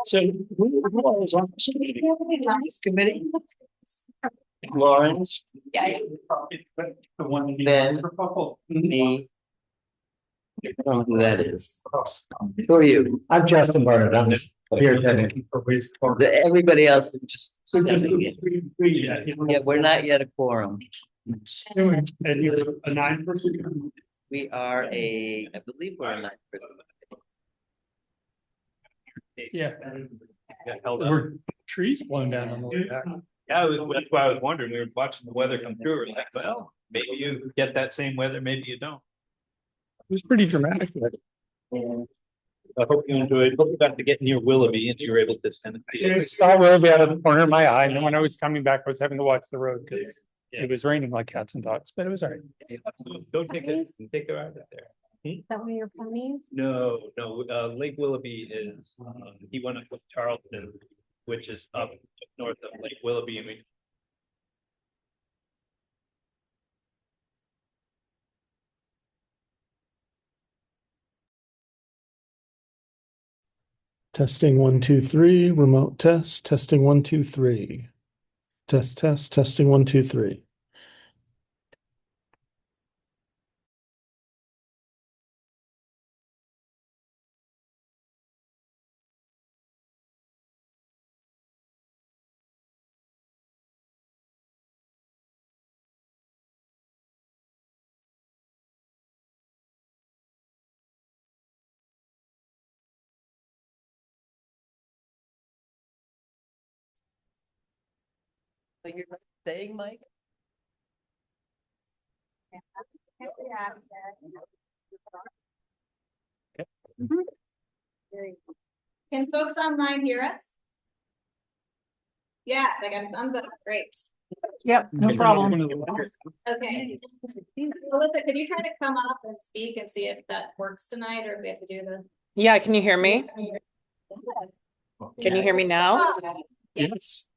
So who was on this committee? Lawrence. Yeah. The one. Ben. Me. I don't know who that is. Who are you? I'm Justin Barnett. I'm just here attending. Everybody else is just. So just Yeah, we're not yet a quorum. And you're a 9-person? We are I believe we're a 9-person. Yeah. Were trees blown down on the way back? Yeah, that's why I was wondering. We were watching the weather come through. We're like, well, maybe you get that same weather, maybe you don't. It was pretty dramatic. I hope you enjoyed. Hope you got to get near Willoughby and you were able to spend I saw Willoughby out of the corner of my eye, and then when I was coming back, I was having to watch the road because it was raining like cats and dogs, but it was all right. Go take it. Take her out of there. Is that one of your ponies? No. Lake Willoughby is, he went up with Charleston, which is up north of Lake Willoughby. And Testing 1 2 3. Remote test. Testing 1 2 3. Test. Testing 1 2 3. So you're saying, Mike? Can folks online hear us? Yeah, I got a thumbs up. Great. Yep, no problem. Okay. Alyssa, could you try to come up and speak and see if that works tonight, or if we have to do the? Yeah, can you hear me? Can you hear me now? Yes.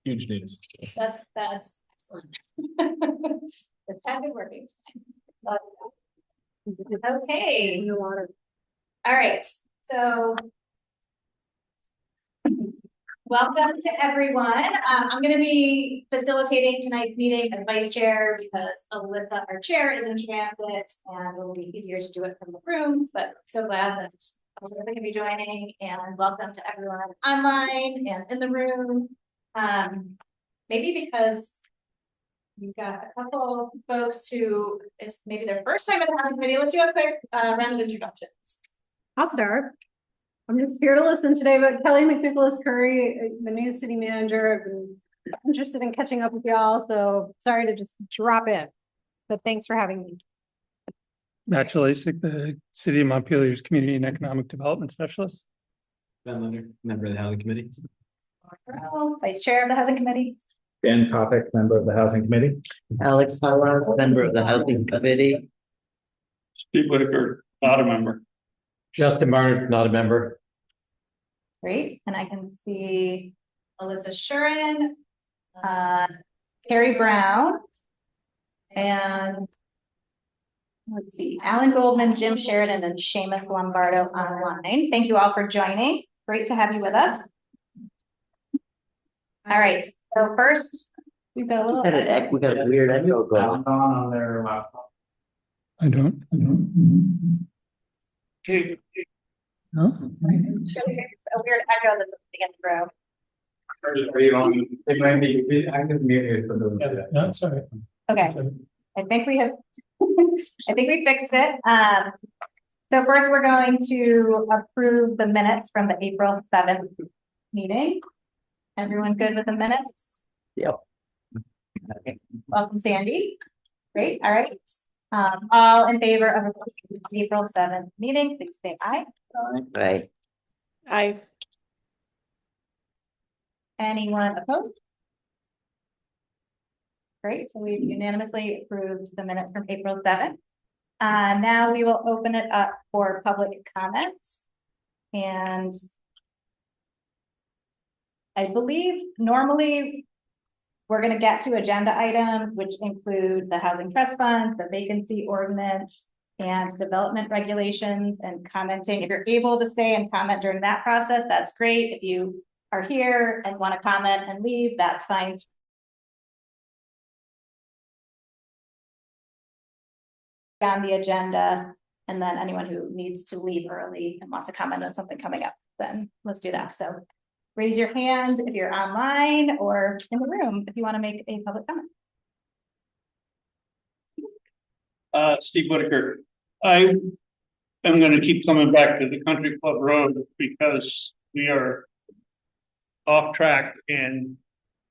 Huge news. That's excellent. It's kind of working tonight. Okay. All right. So welcome to everyone. I'm going to be facilitating tonight's meeting as vice chair because Alyssa, our chair, is in transit, and it will be easier to do it from the room. But so glad that Alyssa can be joining, and welcome to everyone online and in the room. Maybe because you've got a couple folks who is maybe their first time at the housing committee. Let's do a quick round of introductions. I'll start. I'm just here to listen today, but Kelly McNicholas Curry, the new city manager. I've been interested in catching up with y'all, so sorry to just drop in, but thanks for having me. Matt Lasik, the City of Montpelier's Community and Economic Development Specialist. Ben Leonard, member of the Housing Committee. Vice chair of the housing committee. Dan Kopic, member of the Housing Committee. Alex Halas, member of the Housing Committee. Steve Whitaker, not a member. Justin Barnett, not a member. Great, and I can see Alyssa Shurin, Carrie Brown, and let's see, Alan Goldman, Jim Sheridan, and Seamus Lombardo online. Thank you all for joining. Great to have you with us. All right, so first, we've got a little. We got a weird echo going. On their laptop. I don't. No? A weird echo that's in the room. Are you on? It might be. I can mute you for the. No, sorry. Okay, I think we have, I think we fixed it. So first we're going to approve the minutes from the April 7th meeting. Everyone good with the minutes? Yep. Okay. Welcome, Sandy. Great. All right. All in favor of the April 7th meeting, please say aye. Right. Anyone opposed? Great. So we've unanimously approved the minutes from April 7th. Now we will open it up for public comments. And I believe normally we're going to get to agenda items, which include the housing trust fund, the vacancy ordinance, and development regulations and commenting. If you're able to stay and comment during that process, that's great. If you are here and want to comment and leave, that's fine. On the agenda, and then anyone who needs to leave early and wants to comment on something coming up, then let's do that. So raise your hand if you're online or in the room if you want to make a public comment. Steve Whitaker. I am going to keep coming back to the Country Club Road because we are off track and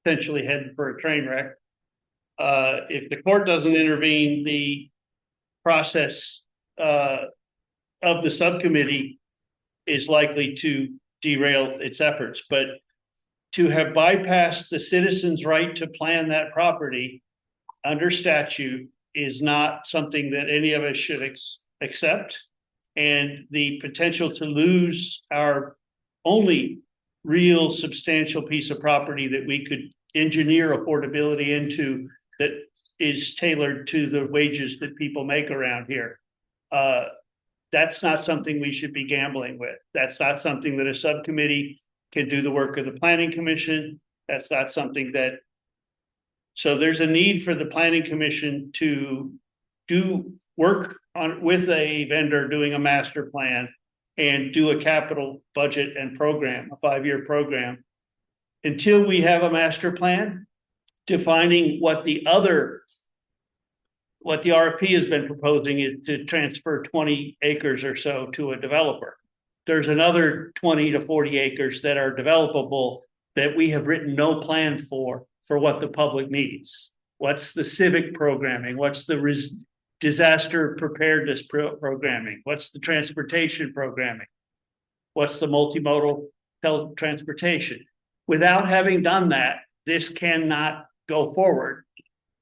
potentially heading for a train wreck. If the court doesn't intervene, the process of the subcommittee is likely to derail its efforts. But to have bypassed the citizens' right to plan that property under statute is not something that any of us should accept. And the potential to lose our only real substantial piece of property that we could engineer affordability into that is tailored to the wages that people make around here. That's not something we should be gambling with. That's not something that a subcommittee can do the work of the Planning Commission. That's not something that, so there's a need for the Planning Commission to do work on with a vendor doing a master plan and do a capital budget and program, a 5-year program. Until we have a master plan, defining what the RFP has been proposing is to transfer 20 acres or so to a developer. There's another 20 to 40 acres that are developable that we have written no plan for what the public needs. What's the civic programming? What's the disaster preparedness programming? What's the transportation programming? What's the multimodal transportation? Without having done that, this cannot go forward.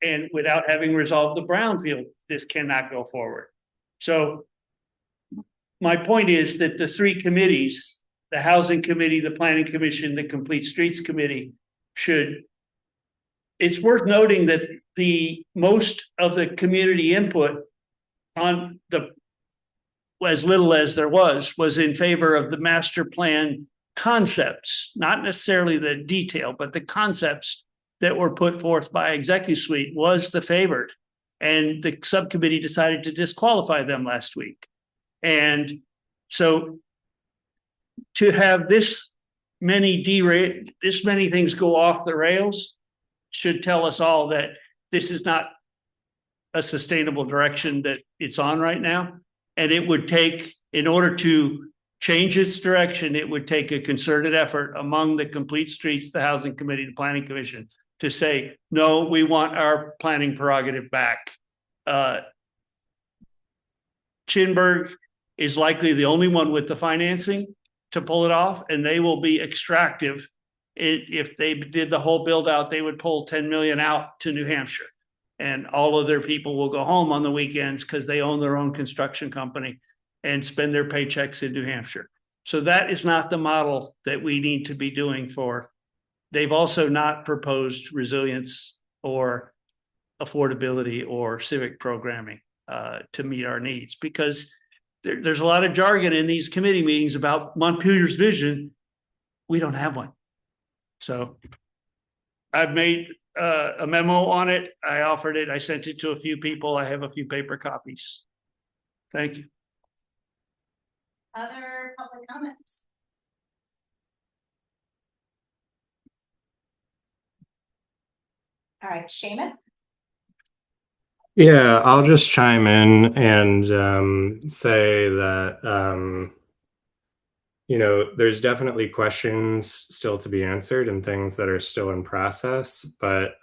And without having resolved the brownfield, this cannot go forward. So my point is that the 3 committees, the Housing Committee, the Planning Commission, the Complete Streets Committee it's worth noting that the most of the community input on as little as there was in favor of the master plan concepts, not necessarily the detail, but the concepts that were put forth by Executive Suite was the favored. And the subcommittee decided to disqualify them last week. And so to have this many things go off the rails should tell us all that this is not a sustainable direction that it's on right now. And it would take, in order to change its direction, it would take a concerted effort among the Complete Streets, the Housing Committee, the Planning Commission, to say, no, we want our planning prerogative back. Chinburg is likely the only one with the financing to pull it off, and they will be extractive. If they did the whole build out, they would pull 10 million out to New Hampshire, and all of their people will go home on the weekends because they own their own construction company and spend their paychecks in New Hampshire. So that is not the model that we need to be doing for. They've also not proposed resilience or affordability or civic programming to meet our needs, because there's a lot of jargon in these committee meetings about Montpelier's vision. We don't have one. So I've made a memo on it. I offered it. I sent it to a few people. I have a few paper copies. Thank you. Other public comments? All right, Seamus. Yeah, I'll just chime in and say that, there's definitely questions still to be answered and things that are still in process. But,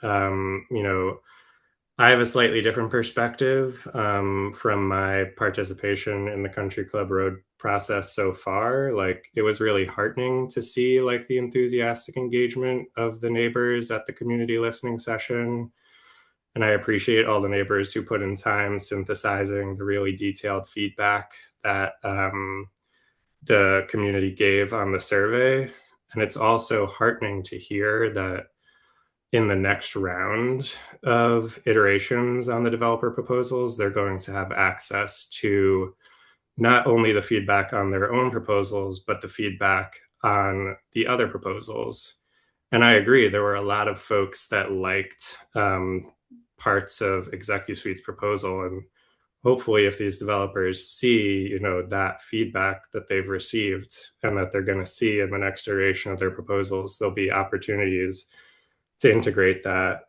I have a slightly different perspective from my participation in the Country Club Road process so far. Like, it was really heartening to see the enthusiastic engagement of the neighbors at the community listening session. And I appreciate all the neighbors who put in time synthesizing the really detailed feedback that the community gave on the survey. And it's also heartening to hear that in the next round of iterations on the developer proposals, they're going to have access to not only the feedback on their own proposals, but the feedback on the other proposals. And I agree, there were a lot of folks that liked parts of ExecuSuite's proposal. And hopefully if these developers see, you know, that feedback that they've received and that they're going to see in the next iteration of their proposals, there'll be opportunities to integrate that,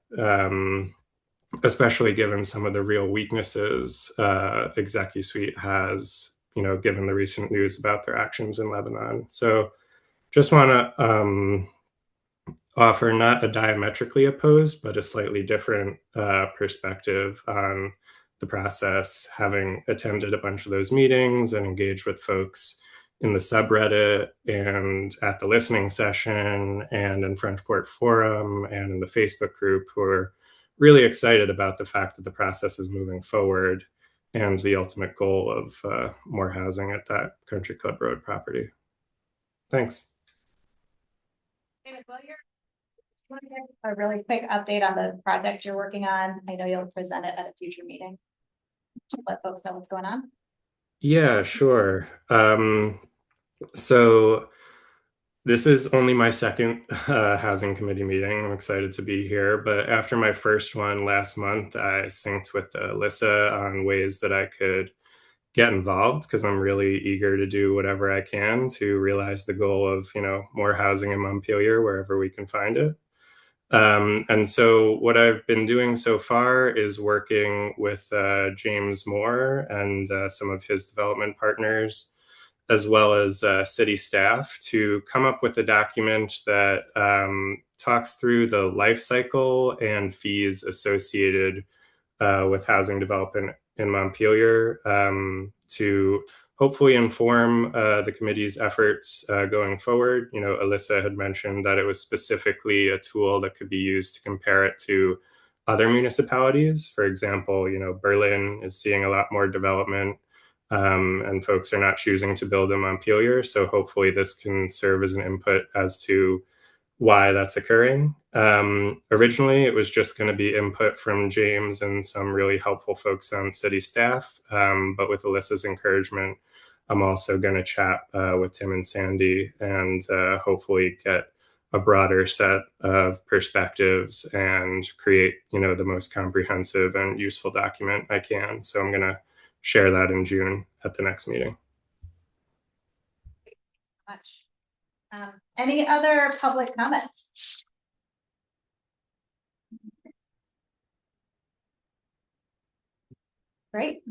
especially given some of the real weaknesses ExecuSuite has, you know, given the recent news about their actions in Lebanon. So just want to offer not a diametrically opposed, but a slightly different perspective on the process, having attended a bunch of those meetings and engaged with folks in the subreddit and at the listening session and in Frenchport Forum and in the Facebook group, who are really excited about the fact that the process is moving forward and the ultimate goal of more housing at that Country Club Road property. Thanks. A really quick update on the project you're working on. I know you'll present it at a future meeting. Just let folks know what's going on. Yeah, sure. So this is only my second housing committee meeting. I'm excited to be here, but after my first one last month, I synced with Alyssa on ways that I could get involved, because I'm really eager to do whatever I can to realize the goal of, you know, more housing in Montpelier wherever we can find it. And so what I've been doing so far is working with James Moore and some of his development partners, as well as city staff, to come up with a document that talks through the life cycle and fees associated with housing development in Montpelier, to hopefully inform the committee's efforts going forward. You know, Alyssa had mentioned that it was specifically a tool that could be used to compare it to other municipalities. For example, you know, Berlin is seeing a lot more development, and folks are not choosing to build in Montpelier. So hopefully this can serve as an input as to why that's occurring. Originally, it was just going to be input from James and some really helpful folks on city staff. But with Alyssa's encouragement, I'm also going to chat with Tim and Sandy and hopefully get a broader set of perspectives and create, you know, the most comprehensive and useful document I can. So I'm going to share that in June at the next meeting. Much. Any other public comments? Great.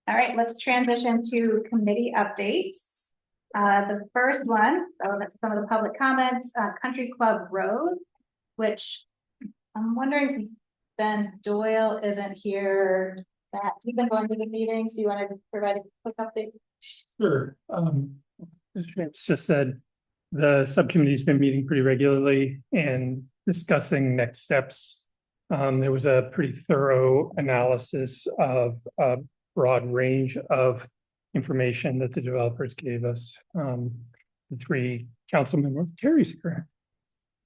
All right, let's transition to committee updates. The first one, relevant to some of the public comments, Country Club Road, which I'm wondering, since Ben Doyle isn't here, that you've been going to the meetings. Do you want to provide a quick update? Sure. As James just said, the subcommittee's been meeting pretty regularly and discussing next steps. There was a pretty thorough analysis of a broad range of information that the developers gave us. The three council members, Carrie's here.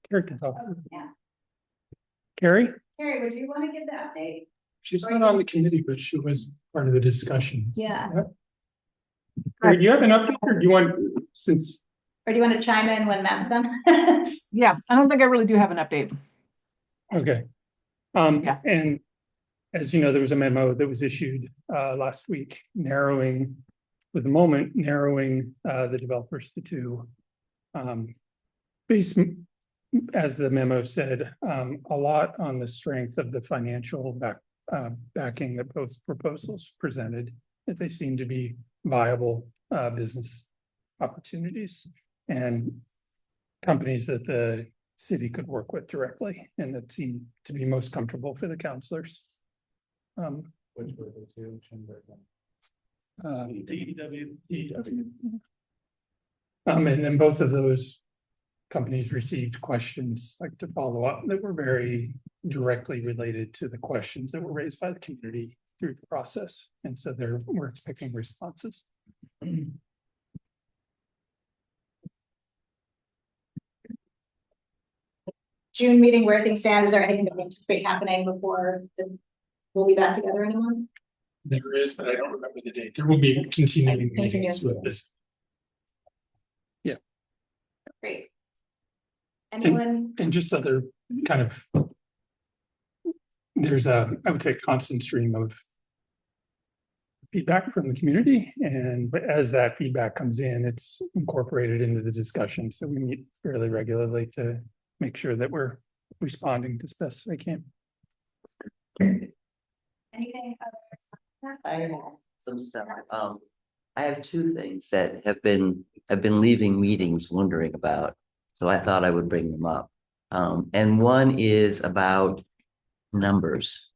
Carrie can talk. Yeah. Carrie? Carrie, would you want to give the update? She's not on the committee, but she was part of the discussions. Yeah. Carrie, do you have an update, or do you want, since? Or do you want to chime in when Matt's done? Yeah, I don't think I really do have an update. Okay. Yeah. And as you know, there was a memo that was issued last week narrowing, for the moment, narrowing the developers to two. Based, as the memo said, a lot on the strength of the financial backing that both proposals presented, that they seem to be viable business opportunities and companies that the city could work with directly, and that seemed to be most comfortable for the councilors. Which were the two? DEW. And then both of those companies received questions like to follow up that were very directly related to the questions that were raised by the community through the process. And so we're expecting responses. June meeting, where things stand? Is there anything that we anticipate happening before we'll be back together in a month? There is, but I don't remember the date. There will be continuing meetings with this. Great. Anyone? And just other kind of. There's I would say, constant stream of feedback from the community, but as that feedback comes in, it's incorporated into the discussion. So we meet fairly regularly to make sure that we're responding as best as I can. Anything other? I have some stuff. I have two things that I've been leaving meetings wondering about, so I thought I would bring them up. And one is about numbers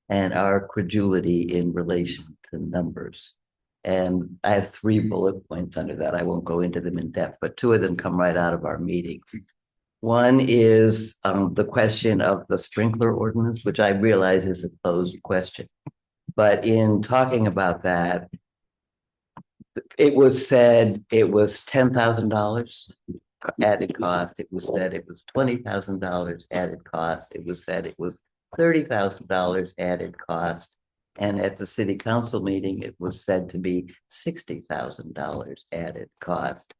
and our credulity in relation to numbers. And I have 3 bullet points under that. I won't go into them in depth, but 2 of them come right out of our meetings. One is the question of the sprinkler ordinance, which I realize is a closed question. But in talking about that, it was said it was $10,000 added cost. It was said it was $20,000 added cost. It was said it was $30,000 added cost. And at the city council meeting, it was said to be $60,000 added cost.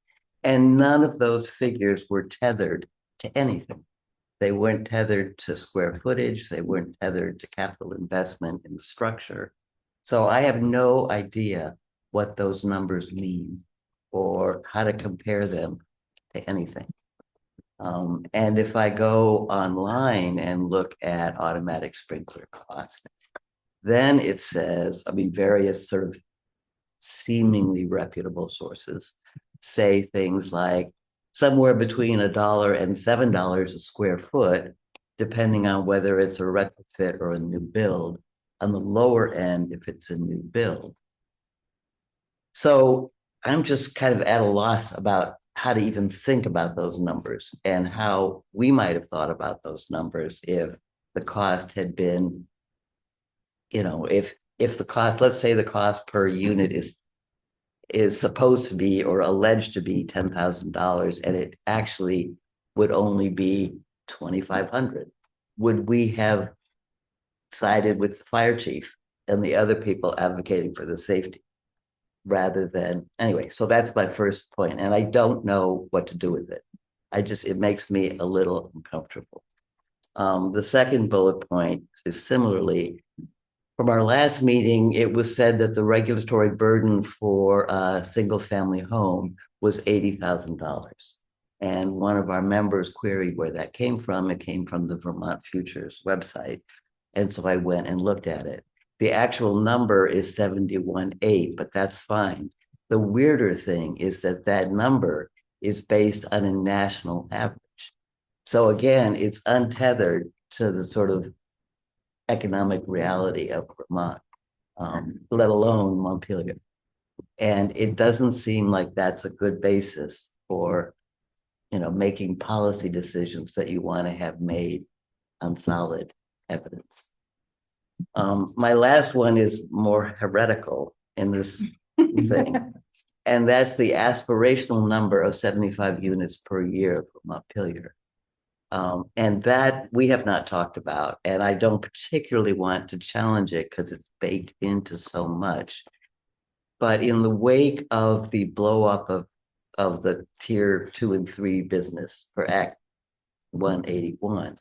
And none of those figures were tethered to anything. They weren't tethered to square footage. They weren't tethered to capital investment in the structure. So I have no idea what those numbers mean or how to compare them to anything. And if I go online and look at automatic sprinkler costs, then it says, various sort of seemingly reputable sources say things like somewhere between $1 and $7 a square foot, depending on whether it's a retrofit or a new build. On the lower end, if it's a new build. So I'm just kind of at a loss about how to even think about those numbers and how we might have thought about those numbers if the cost had been, if the cost, let's say the cost per unit is supposed to be or alleged to be $10,000 and it actually would only be $2,500. Would we have sided with the fire chief and the other people advocating for the safety rather than, anyway, so that's my first point. And I don't know what to do with it. It makes me a little uncomfortable. The second bullet point is similarly, from our last meeting, it was said that the regulatory burden for a single family home was $80,000. And one of our members queried where that came from. It came from the Vermont Futures website. And so I went and looked at it. The actual number is 71.8, but that's fine. The weirder thing is that number is based on a national average. So again, it's untethered to the sort of economic reality of Vermont, let alone Montpelier. And it doesn't seem like that's a good basis for, making policy decisions that you want to have made on solid evidence. My last one is more heretical in this thing, and that's the aspirational number of 75 units per year for Montpelier. And that we have not talked about, and I don't particularly want to challenge it because it's baked into so much. But in the wake of the blow up of the tier 2 and 3 business for Act 181,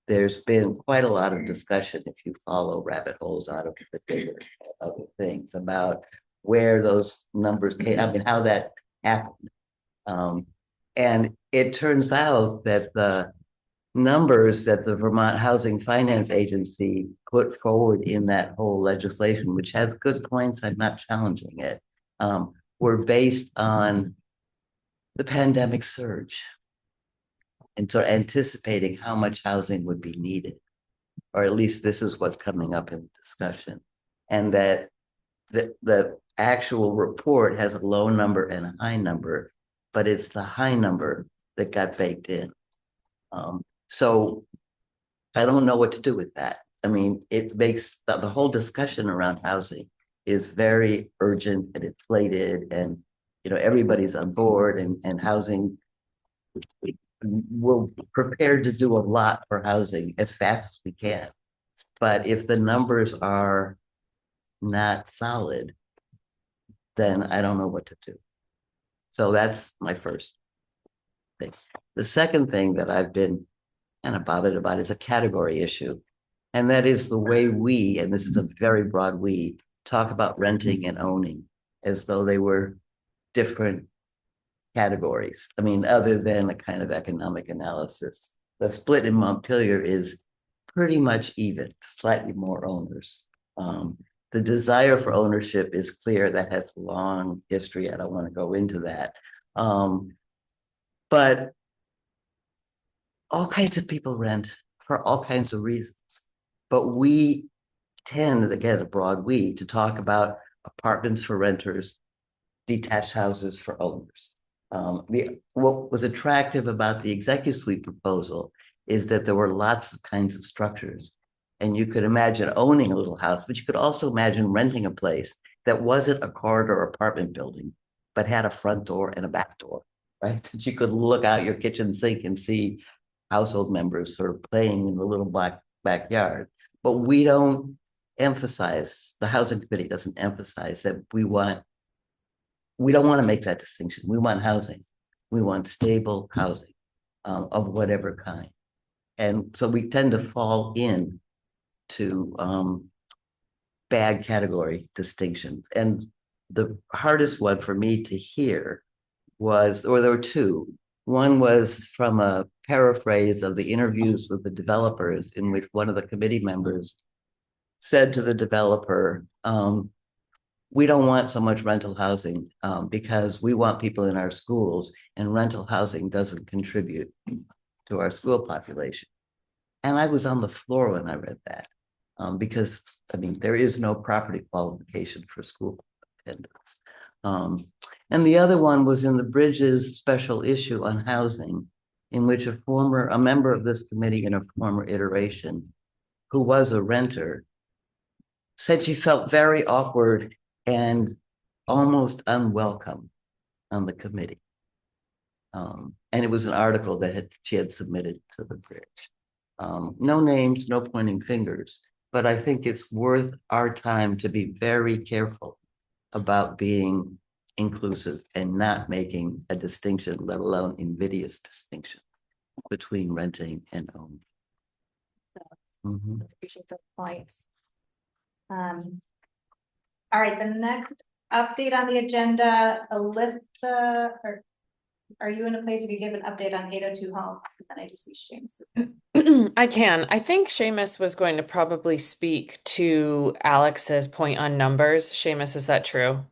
there's been quite a lot of discussion, if you follow rabbit holes out of the data and other things, about where those numbers came, how that happened. And it turns out that the numbers that the Vermont Housing Finance Agency put forward in that whole legislation, which has good points, I'm not challenging it, were based on the pandemic surge. And so anticipating how much housing would be needed, or at least this is what's coming up in the discussion. And that the actual report has a low number and a high number, but it's the high number that got baked in. So I don't know what to do with that. It makes the whole discussion around housing is very urgent and inflated, and everybody's on board, and housing we're prepared to do a lot for housing as fast as we can. But if the numbers are not solid, then I don't know what to do. So that's my first thing. The second thing that I've been kind of bothered about is a category issue. And that is the way we, and this is a very broad we, talk about renting and owning as though they were different categories. I mean, other than a kind of economic analysis. The split in Montpelier is pretty much even, slightly more owners. The desire for ownership is clear. That has a long history. I don't want to go into that. But all kinds of people rent for all kinds of reasons. But we tend, again, a broad we, to talk about apartments for renters, detached houses for owners. What was attractive about the executive suite proposal is that there were lots of kinds of structures. And you could imagine owning a little house, but you could also imagine renting a place that wasn't a corridor apartment building, but had a front door and a back door, right? That you could look out your kitchen sink and see household members sort of playing in the little black backyard. But we don't emphasize, the housing committee doesn't emphasize that we don't want to make that distinction. We want housing. We want stable housing of whatever kind. And so we tend to fall in to bad category distinctions. And the hardest one for me to hear was, or there were two. One was from a paraphrase of the interviews with the developers, in which one of the committee members said to the developer, we don't want so much rental housing because we want people in our schools, and rental housing doesn't contribute to our school population. And I was on the floor when I read that because, I mean, there is no property qualification for school attendance. And the other one was in the Bridges special issue on housing, in which a member of this committee in a former iteration, who was a renter, said she felt very awkward and almost unwelcome on the committee. And it was an article that she had submitted to the Bridge. No names, no pointing fingers, but I think it's worth our time to be very careful about being inclusive and not making a distinction, let alone invidious distinctions between renting and owning. Appreciate those points. All right, the next update on the agenda, Alyssa, are you in a place where you give an update on 802 homes? And I do see Seamus. I can. I think Seamus was going to probably speak to Alex's point on numbers. Seamus, is that true?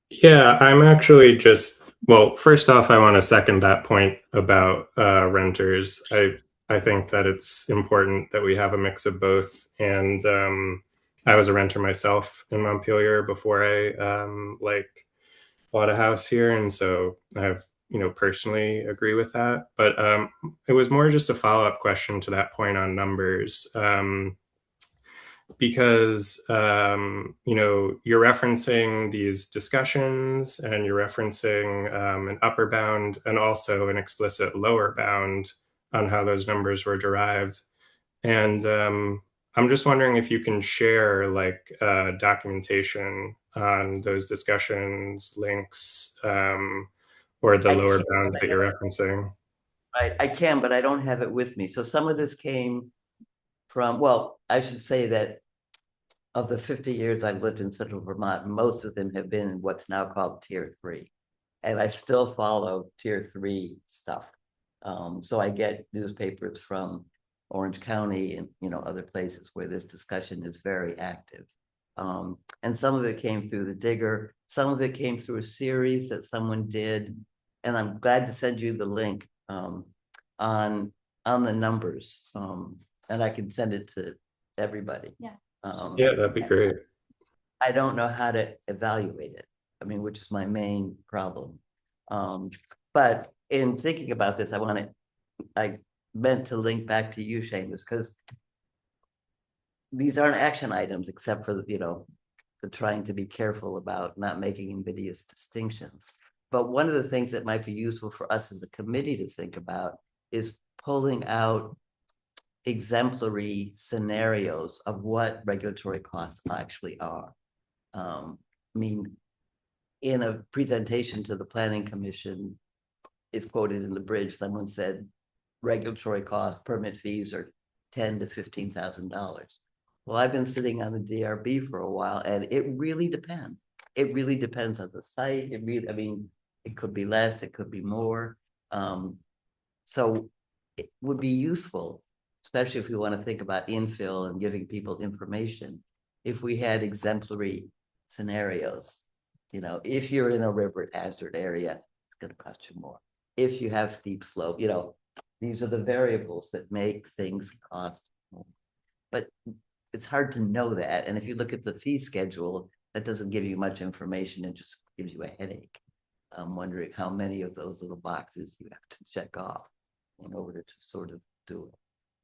Yeah, I'm actually well, first off, I want to second that point about renters. I think that it's important that we have a mix of both. And I was a renter myself in Montpelier before I bought a house here. And so I've, personally agree with that. But it was more just a follow-up question to that point on numbers. Because you're referencing these discussions and you're referencing an upper bound and also an explicit lower bound on how those numbers were derived. And I'm just wondering if you can share documentation on those discussions, links, or the lower bounds that you're referencing. Right, I can, but I don't have it with me. So some of this came from, well, I should say that of the 50 years I've lived in Central Vermont, most of them have been in what's now called Tier 3. And I still follow Tier 3 stuff. So I get newspapers from Orange County and other places where this discussion is very active. And some of it came through the Digger. Some of it came through a series that someone did. And I'm glad to send you the link on the numbers. And I can send it to everybody. Yeah. Yeah, that'd be great. I don't know how to evaluate it. I mean, which is my main problem. But in thinking about this, I meant to link back to you, Seamus, because these aren't action items except for, the trying to be careful about not making invidious distinctions. But one of the things that might be useful for us as a committee to think about is pulling out exemplary scenarios of what regulatory costs actually are. I mean, in a presentation to the Planning Commission, is quoted in the bridge, someone said regulatory costs, permit fees are $10,000 to $15,000. Well, I've been sitting on the DRB for a while, and it really depends. It really depends on the site. It really, I mean, it could be less, it could be more. So it would be useful, especially if we want to think about infill and giving people information, if we had exemplary scenarios. You know, if you're in a river hazard area, it's going to cost you more. If you have steep slope, you know, these are the variables that make things cost more. But it's hard to know that. And if you look at the fee schedule, that doesn't give you much information. It just gives you a headache. I'm wondering how many of those little boxes you have to check off in order to sort of do it.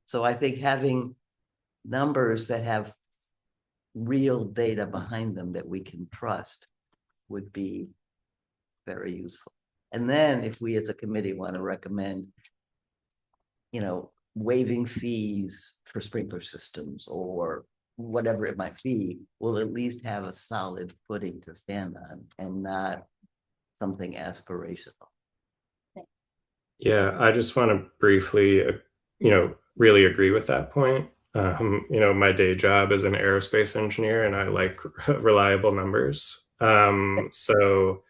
So I think having numbers that have real data behind them that we can trust would be very useful. And then if we as a committee want to recommend, you know, waiving fees for sprinkler systems or whatever it might be, we'll at least have a solid footing to stand on and not something aspirational. Yeah, I just want to briefly, you know, really agree with that point. You know, my day job is an aerospace engineer and I like reliable numbers. So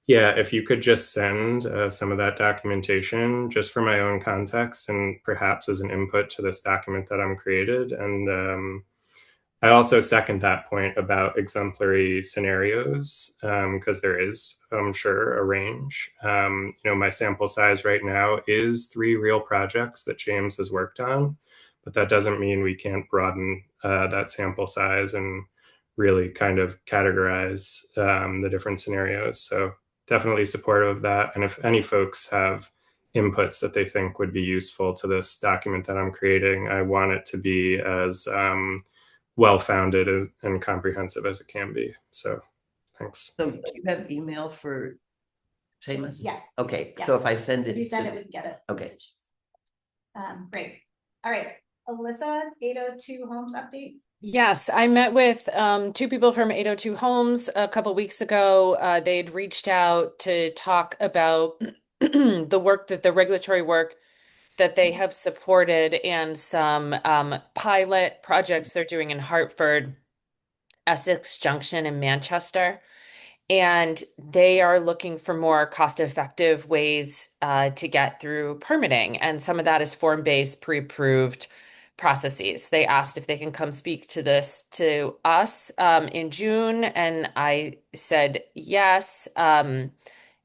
yeah, if you could just send some of that documentation just for my own context and perhaps as an input to this document that I'm created. And I also second that point about exemplary scenarios because there is, I'm sure, a range. You know, my sample size right now is 3 real projects that James has worked on, but that doesn't mean we can't broaden that sample size and really kind of categorize the different scenarios. So definitely supportive of that. And if any folks have inputs that they think would be useful to this document that I'm creating, I want it to be as well-founded and comprehensive as it can be. So thanks. So do you have email for Seamus? Yes. Okay, Yeah. so if I send it. If you send it, we can get it. Okay. Great. All right. Alyssa, 802 Homes update. Yes, I met with 2 people from 802 Homes a couple weeks ago. They'd reached out to talk about the work that the regulatory work that they have supported and some pilot projects they're doing in Hartford, Essex Junction, and Manchester. And they are looking for more cost-effective ways to get through permitting. And some of that is form-based, pre-approved processes. They asked if they can come speak to this to us in June, and I said yes.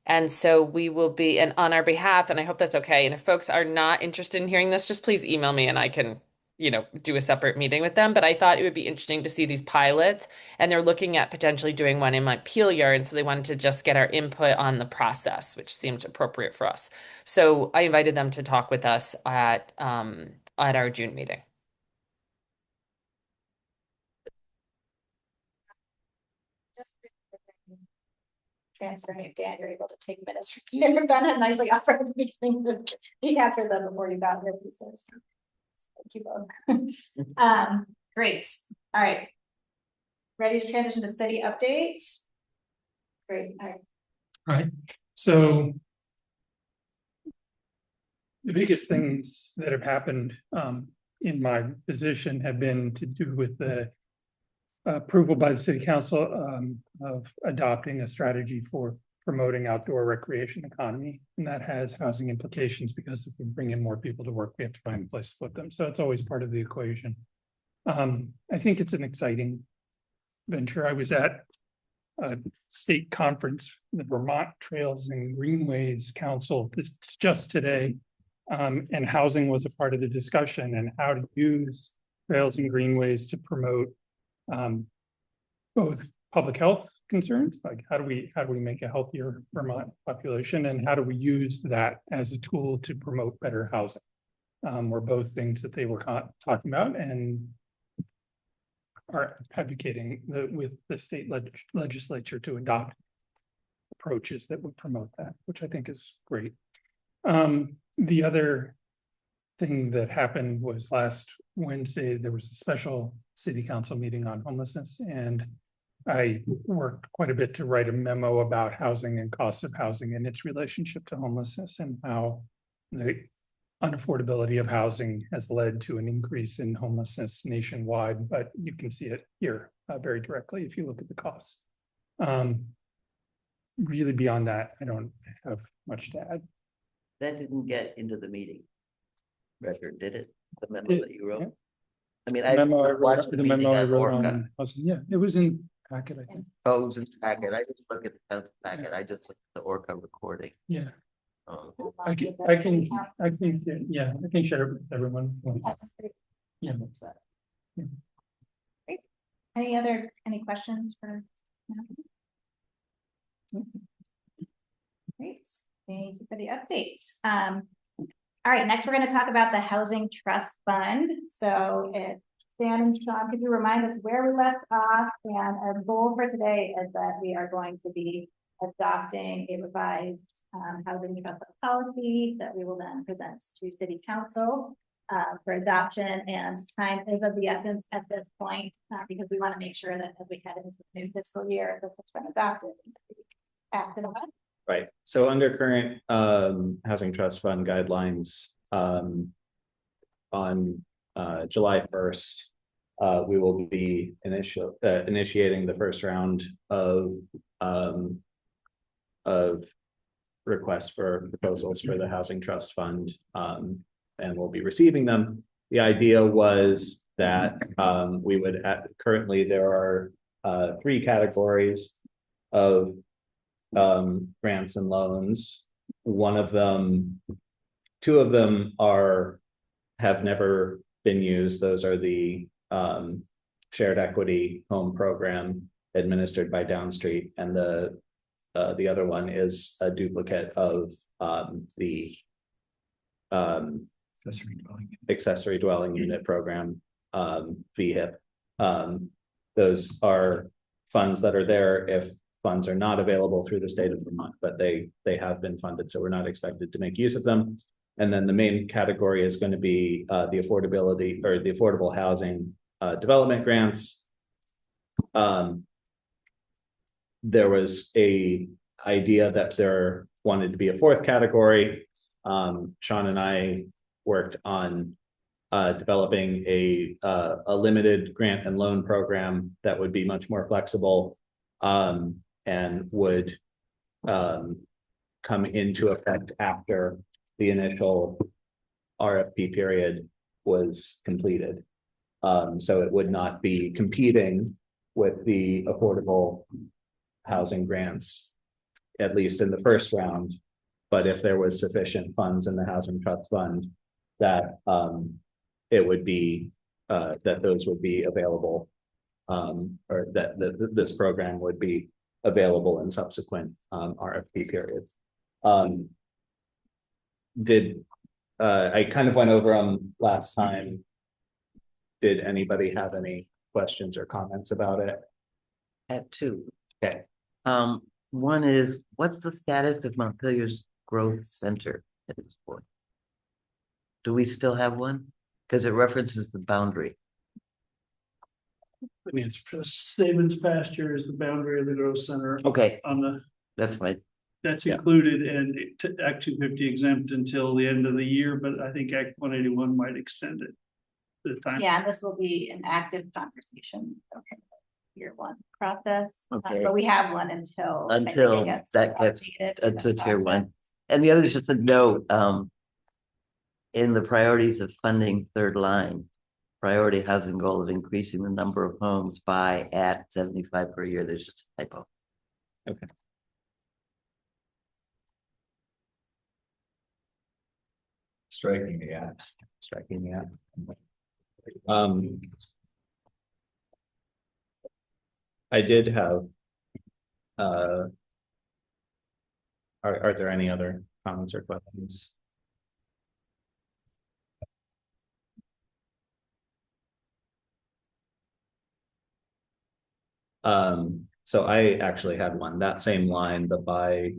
And so we will be, and on our behalf, and I hope that's okay. And if folks are not interested in hearing this, just please email me and I can, you know, do a separate meeting with them. But I thought it would be interesting to see these pilots, and they're looking at potentially doing one in Montpelier. And so they wanted to just get our input on the process, which seemed appropriate for us. So I invited them to talk with us at our June meeting. Transferring it, Dan, you're able to take minutes from here. Ben had nicely offered at the beginning, he captured them before you got here. Thank you both. Great. All right. Ready to transition to city update? Great. All right. All right, so the biggest things that have happened in my position have been to do with the approval by the city council of adopting a strategy for promoting outdoor recreation economy. And that has housing implications because if we bring in more people to work, we have to find a place to put them. So it's always part of the equation. I think it's an exciting venture. I was at a state conference, the Vermont Trails and Greenways Council, just today. And housing was a part of the discussion and how to use trails and greenways to promote both public health concerns, like how do we make a healthier Vermont population, and how do we use that as a tool to promote better housing, were both things that they were talking about and are advocating with the state legislature to adopt approaches that would promote that, which I think is great. The other thing that happened was last Wednesday, there was a special city council meeting on homelessness, and I worked quite a bit to write a memo about housing and costs of housing and its relationship to homelessness, and how the unaffordability of housing has led to an increase in homelessness nationwide, but you can see it here very directly if you look at the costs. Really beyond that, I don't have much to add. That didn't get into the meeting record, did it? The memo It- that you wrote? yeah. I mean, The I memo I watched wrote, the the meeting memo I on wrote Orca. on housing, yeah, it was in packet, I think, Oh, it was in the packet. I just look at the council packet. I just looked at the Orca recording. yeah. Oh. I can, yeah, I can share it with everyone. Yeah. Any questions for? Great, thank you for the update. All right, next we're going to talk about the Housing Trust Fund. So if Dan and Sean, could you remind us where we left off? And our goal for today is that we are going to be adopting a revised housing trust policy that we will then present to City Council for adoption, and time is of the essence at this point because we want to make sure that as we head into the new fiscal year, this has been adopted. Acted on. Right. So under current housing trust fund guidelines, on July 1st, we will be initiating the first round of requests for proposals for the housing trust fund, and we'll be receiving them. The idea was that we would currently there are 3 categories of grants and loans. One of them, 2 of them have never been used. Those are the shared equity home program administered by Downstreet, and the other one is a duplicate of the accessory dwelling unit program, VHIP. Those are funds that are there if funds are not available through the state of Vermont, but they have been funded, so we're not expected to make use of them. And then the main category is going to be the affordability or the affordable housing development grants. There was a idea that there wanted to be a 4th category. Sean and I worked on developing a limited grant and loan program that would be much more flexible and would come into effect after the initial RFP period was completed. So it would not be competing with the affordable housing grants, at least in the first round. But if there was sufficient funds in the Housing Trust Fund, that it would be that those would be available, or that this program would be available in subsequent RFP periods. I kind of went over them last time. Did anybody have any questions or comments about it? I have 2. Okay. One is, what's the status of Montpelier's Growth Center at this point? Do we still have one? Because it references the boundary. I mean, it's for Stevens pasture is the boundary of the growth center. Okay, On the, that's fine. that's Yeah. included and Act 250 exempt until the end of the year, but I think Act 181 might extend it. The time. Yeah, this will be an active conversation. Okay. Year 1 process, Okay. but we have one until I think it Until gets that gets updated. to tier 1. And the other is just a note, in the priorities of funding third line, priority housing goal of increasing the number of homes by at 75 per year, there's just a typo. Okay. Striking me out. Striking me out. I did have. Are there any other comments or questions? So I actually had one, that same line, but by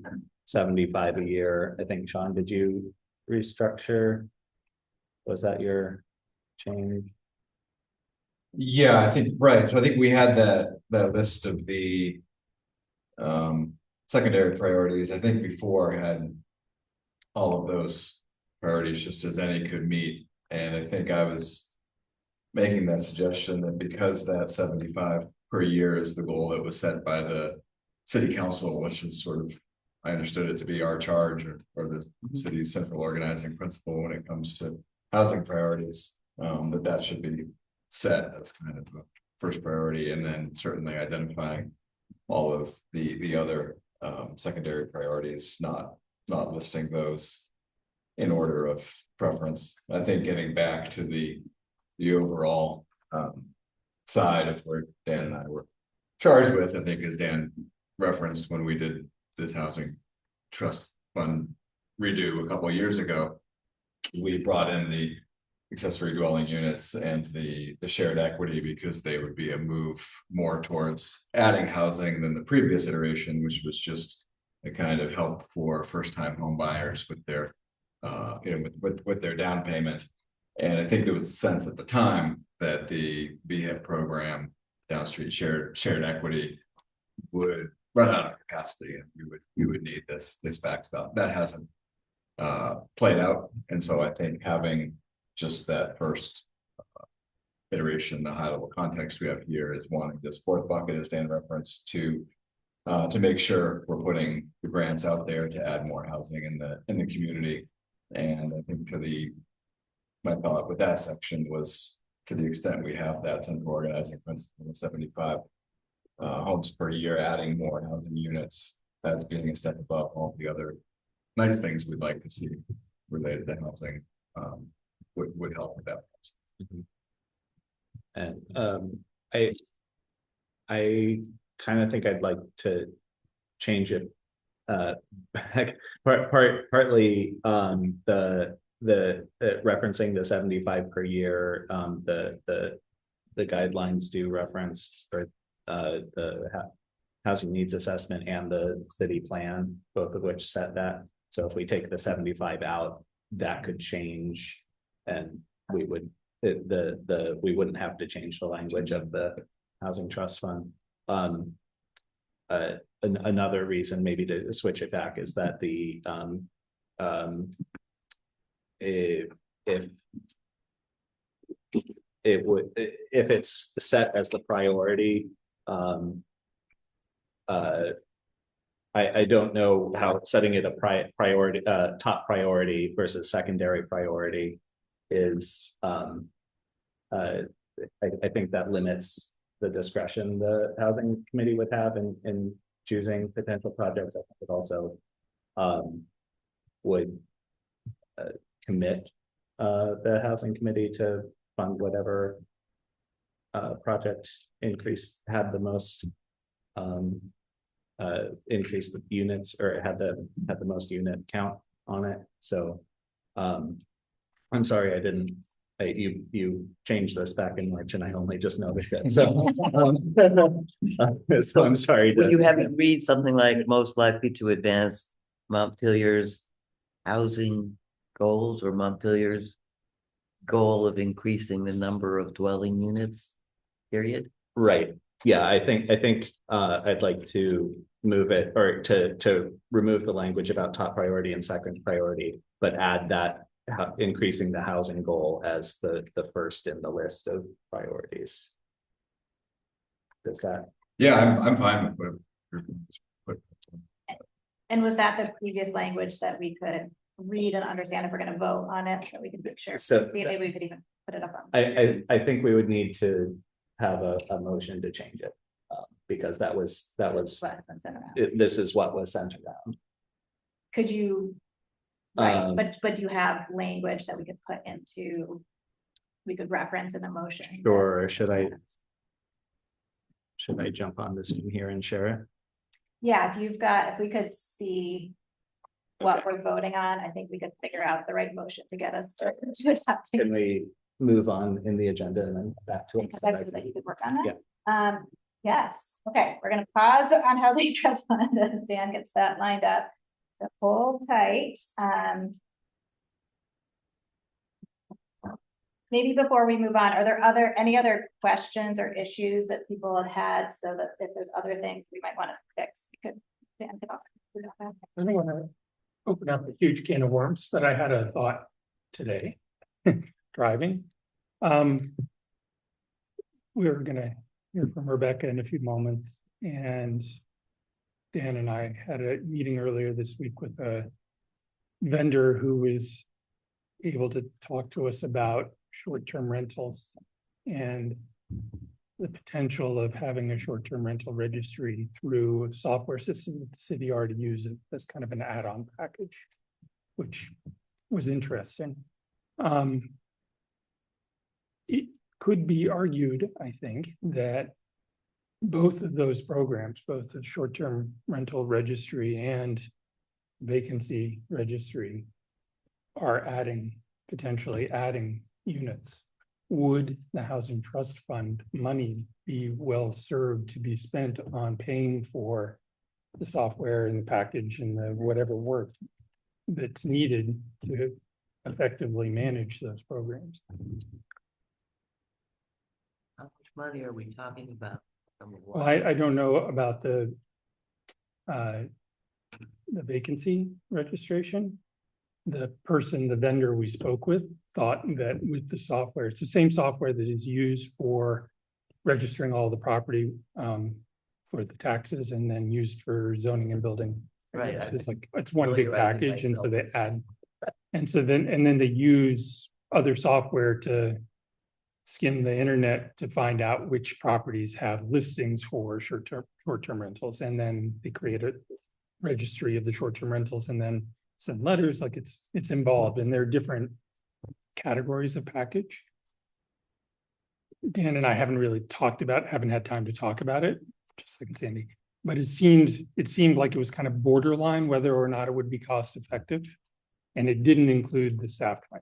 75 a year. I think, Sean, did you restructure? Was that your change? Yeah, I think, right, so I think we had that list of the secondary priorities, I think before had all of those priorities just as any could meet, and I think I was making that suggestion that because that 75 per year is the goal that was set by the city council, which is sort of, I understood it to be our charge or the city's central organizing principle when it comes to housing priorities, that should be set as kind of the first priority, and then certainly identifying all of the other secondary priorities, not listing those in order of preference. I think getting back to the overall side of where Dan and I were charged with, I think as Dan referenced when we did this housing trust fund redo a couple of years ago, we brought in the accessory dwelling units and the shared equity because they would be a move more towards adding housing than the previous iteration, which was just a kind of help for first-time home buyers with their with their down payment. And I think there was a sense at the time that the BHIP program, Down Street shared equity, would run out of capacity, and we would need this backstop. That hasn't played out, and so I think having just that first iteration, the high level context we have here is wanting this fourth bucket, as Dan referenced, to make sure we're putting the grants out there to add more housing in the community. And I think my thought with that section was, to the extent we have that central organizing principle of 75 homes per year, adding more housing units, that's being a step above all the other nice things we'd like to see related to housing, would help with that process. And I kind of think I'd like to change it partly the referencing the 75 per year, the guidelines do reference for the housing needs assessment and the city plan, both of which set that. So if we take the 75 out, that could change, and we would we wouldn't have to change the language of the housing trust fund. Another reason maybe to switch it back is that the if it's set as the priority, I don't know how setting it a priority, top priority versus secondary priority is. I think that limits the discretion the housing committee would have in choosing potential projects. I think it also would commit the housing committee to fund whatever project had the most increase the units, or had the most unit count on it. So I'm sorry I didn't. You changed this back in March and I only just noticed it. So, so I'm sorry. Would you have it read something like most likely to advance Montpelier's housing goals, or Montpelier's goal of increasing the number of dwelling units, period? Right. Yeah, I think I'd like to move it, or to remove the language about top priority and second priority, but add that increasing the housing goal as the first in the list of priorities. Does that? Yeah, I'm fine with what. And was that the previous language that we could read and understand if we're going to vote on it, that we can make sure? So maybe we could even put it up on. I think we would need to have a motion to change it, because that was this is what was sent around. Could you? Right, but do you have language that we could put into, we could reference in a motion? Sure. Should I jump on this in here and share it? Yeah, if we could see what we're voting on, I think we could figure out the right motion to get us to adopt. Can we move on in the agenda and then back to it? So that you could work on that? Yeah. Yes, okay, we're gonna pause on housing trust fund as Dan gets that lined up. So hold tight. Maybe before we move on, are there any other questions or issues that people have had, so that if there's other things we might want to fix, we could. Dan could also include that. I don't want to open up a huge can of worms, but I had a thought today, driving. We're gonna hear from Rebecca in a few moments, and Dan and I had a meeting earlier this week with a vendor who is able to talk to us about short-term rentals and the potential of having a short-term rental registry through a software system that the city already uses as kind of an add-on package, which was interesting. It could be argued, I think, that both of those programs, both the short-term rental registry and vacancy registry, are potentially adding units. Would the Housing Trust Fund money be well served to be spent on paying for the software and the package and the whatever work that's needed to effectively manage those programs? How much money are we talking about? Well, I don't know about the vacancy registration. The vendor we spoke with thought that with the software, it's the same software that is used for registering all the property for the taxes and then used for zoning and building. Right. It's one big package, and so they add, and then they use other software to skim the internet to find out which properties have listings for short-term rentals, and then they create a registry of the short-term rentals and then send letters. Like it's involved, and there are different categories of package. Dan and I haven't had time to talk about it, just like Sandy, but it seemed like it was kind of borderline whether or not it would be cost effective, and it didn't include the staff time.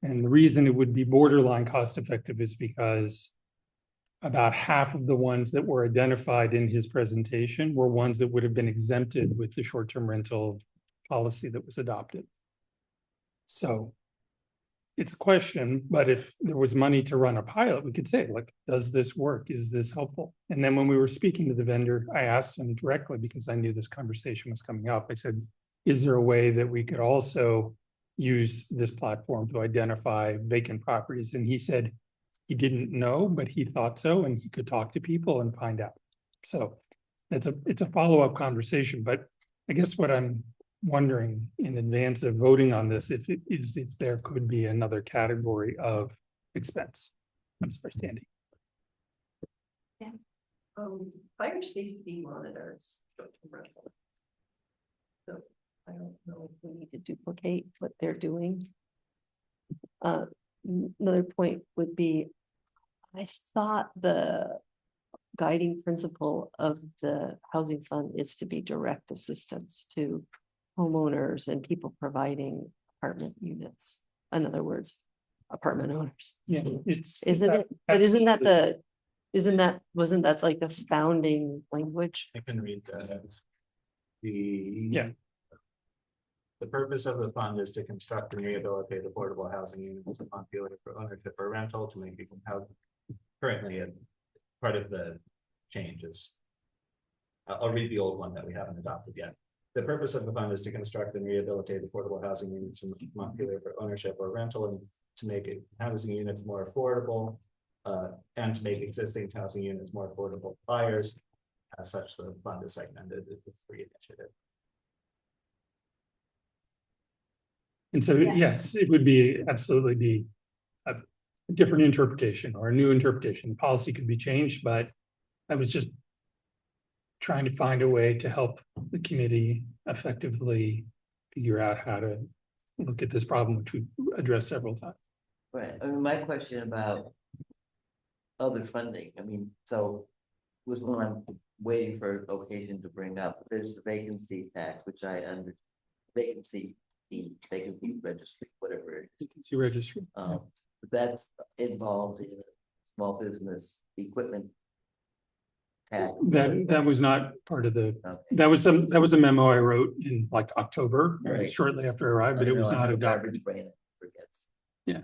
And the reason it would be borderline cost effective is because about half of the ones that were identified in his presentation were ones that would have been exempted with the short-term rental policy that was adopted. So it's a question, but if there was money to run a pilot, we could say, like, does this work? Is this helpful? And then when we were speaking to the vendor, I asked him directly because I knew this conversation was coming up. I said, is there a way that we could also use this platform to identify vacant properties? And he said he didn't know, but he thought so, and he could talk to people and find out. So it's a follow-up conversation, but I guess what I'm wondering in advance of voting on this, if there could be another category of expense. I'm sorry, Sandy. Yeah. Fire safety monitors. So I don't know if we need to duplicate what they're doing. Another point would be, I thought the guiding principle of the housing fund is to be direct assistance to homeowners and people providing apartment units. In other words, apartment owners. Yeah, wasn't that like the founding language? I can read that as the purpose of the fund is to construct and rehabilitate affordable housing units upon failure for ownership or rental to make people housing. Currently, part of the changes. I'll read the old one that we haven't adopted yet. The purpose of the fund is to construct and rehabilitate affordable housing units upon failure for ownership or rental, and to make housing units more affordable, and to make existing housing units more affordable for buyers. As such, the fund is segmented into 3 initiatives. And so, yes, it would absolutely be a different interpretation or a new interpretation. The policy could be changed, but I was just trying to find a way to help the committee effectively figure out how to look at this problem, which we addressed several times. Right. I mean, my question about other funding, so was when I'm waiting for occasion to bring up, there's the vacancy tax, which vacancy registry, whatever. Vacancy registry. That's involved in small business equipment That was not part of the, Okay. that was a memo I wrote in like October, Right. shortly after I arrived, but it was I know, I not have adopted. garbage brain that forgets. Yeah.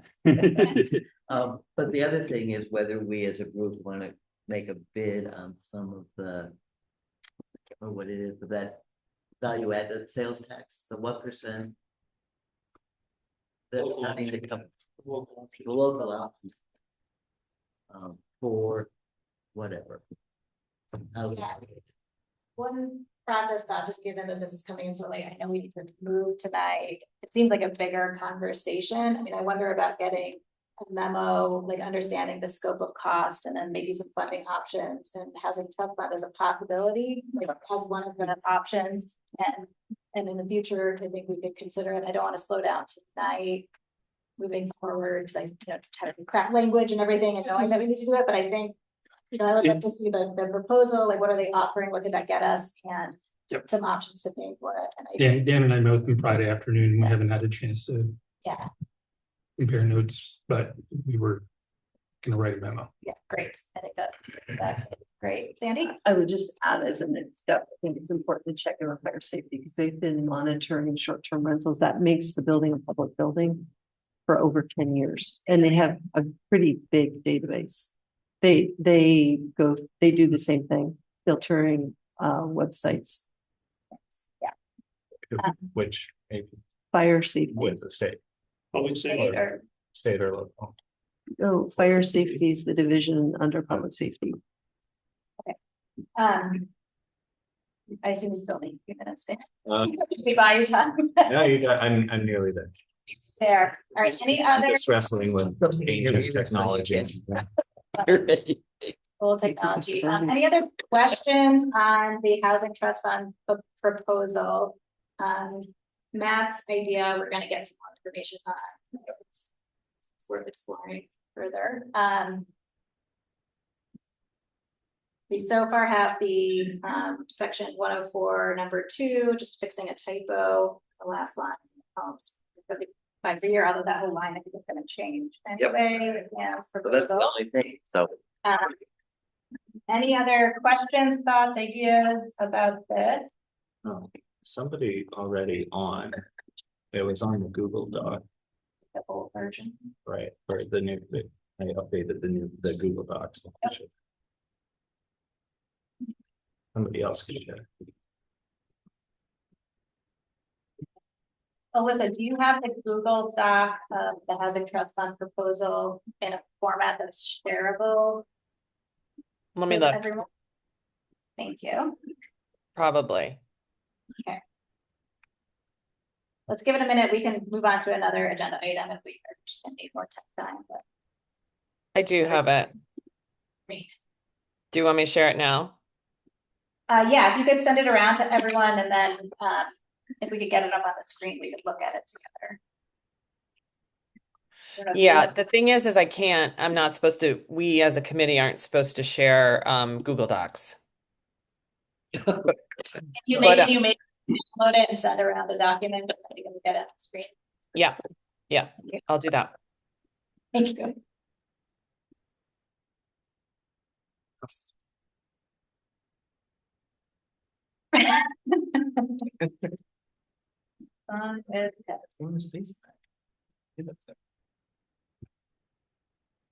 But the other thing is whether we as a group want to make a bid on some of the, I can't remember what it is, but that value added sales tax, the what percent? That's starting to come, the local options. For whatever. Housing. Yeah. One process thought, just given that this is coming in so late, I know we need to move tonight. It seems like a bigger conversation. I mean, I wonder about getting a memo, like understanding the scope of cost and then maybe some funding options, and housing trust fund as a possibility, like as one of the options. And in the future, I think we could consider it. I don't want to slow down tonight. Moving forward, because I try to craft language and everything and knowing that we need to do it, but I think, I would like to see the proposal, like what are they offering, what could that get us, and some options to pay for it. And Dan and I met with them Friday afternoon. We haven't had a chance to compare notes, but we were gonna write a memo. Yeah, great. I think that's great. Sandy? I would just add as a next step, I think it's important to check in with fire safety because they've been monitoring short-term rentals. That makes the building a public building for over 10 years, and they have a pretty big database. They do the same thing, filtering websites. Which Fire safety. with the state, Public safety. state or local. No, fire safety is the division under public safety. I assume you still need a few minutes there. Um, We buy your time. Yeah, I'm nearly there. There. All right, any I'm other just wrassling with ancient technology. full technology? Any other questions on the housing trust fund proposal? Matt's idea, we're gonna get some more information on. It's worth exploring further. We so far have the section 104, number 2, just fixing a typo, the last line. By the year, although that whole line I think is gonna change anyway. Yeah, it's But that's the proposal. only thing, so. Any other questions, thoughts, ideas about this? Oh, somebody already on, it was on the Google Doc, The old version. right, or the new, I updated the Google Docs. Somebody else can check. Alyssa, do you have the Google Doc of the housing trust fund proposal in a format that's shareable? Let me with look. everyone? Thank you. Probably. Okay. Let's give it a minute. We can move on to another agenda item if we are just gonna need more time, but I do have it. great. Do you want me to share it now? Yeah, if you could send it around to everyone and then if we could get it up on the screen, we could look at it together. I don't know if Yeah, the thing is I'm not supposed to, we as a committee aren't supposed to share Google Docs. you But, you may download it and send around the document, but you can get it on the screen. Yeah, I'll do that. Thank you.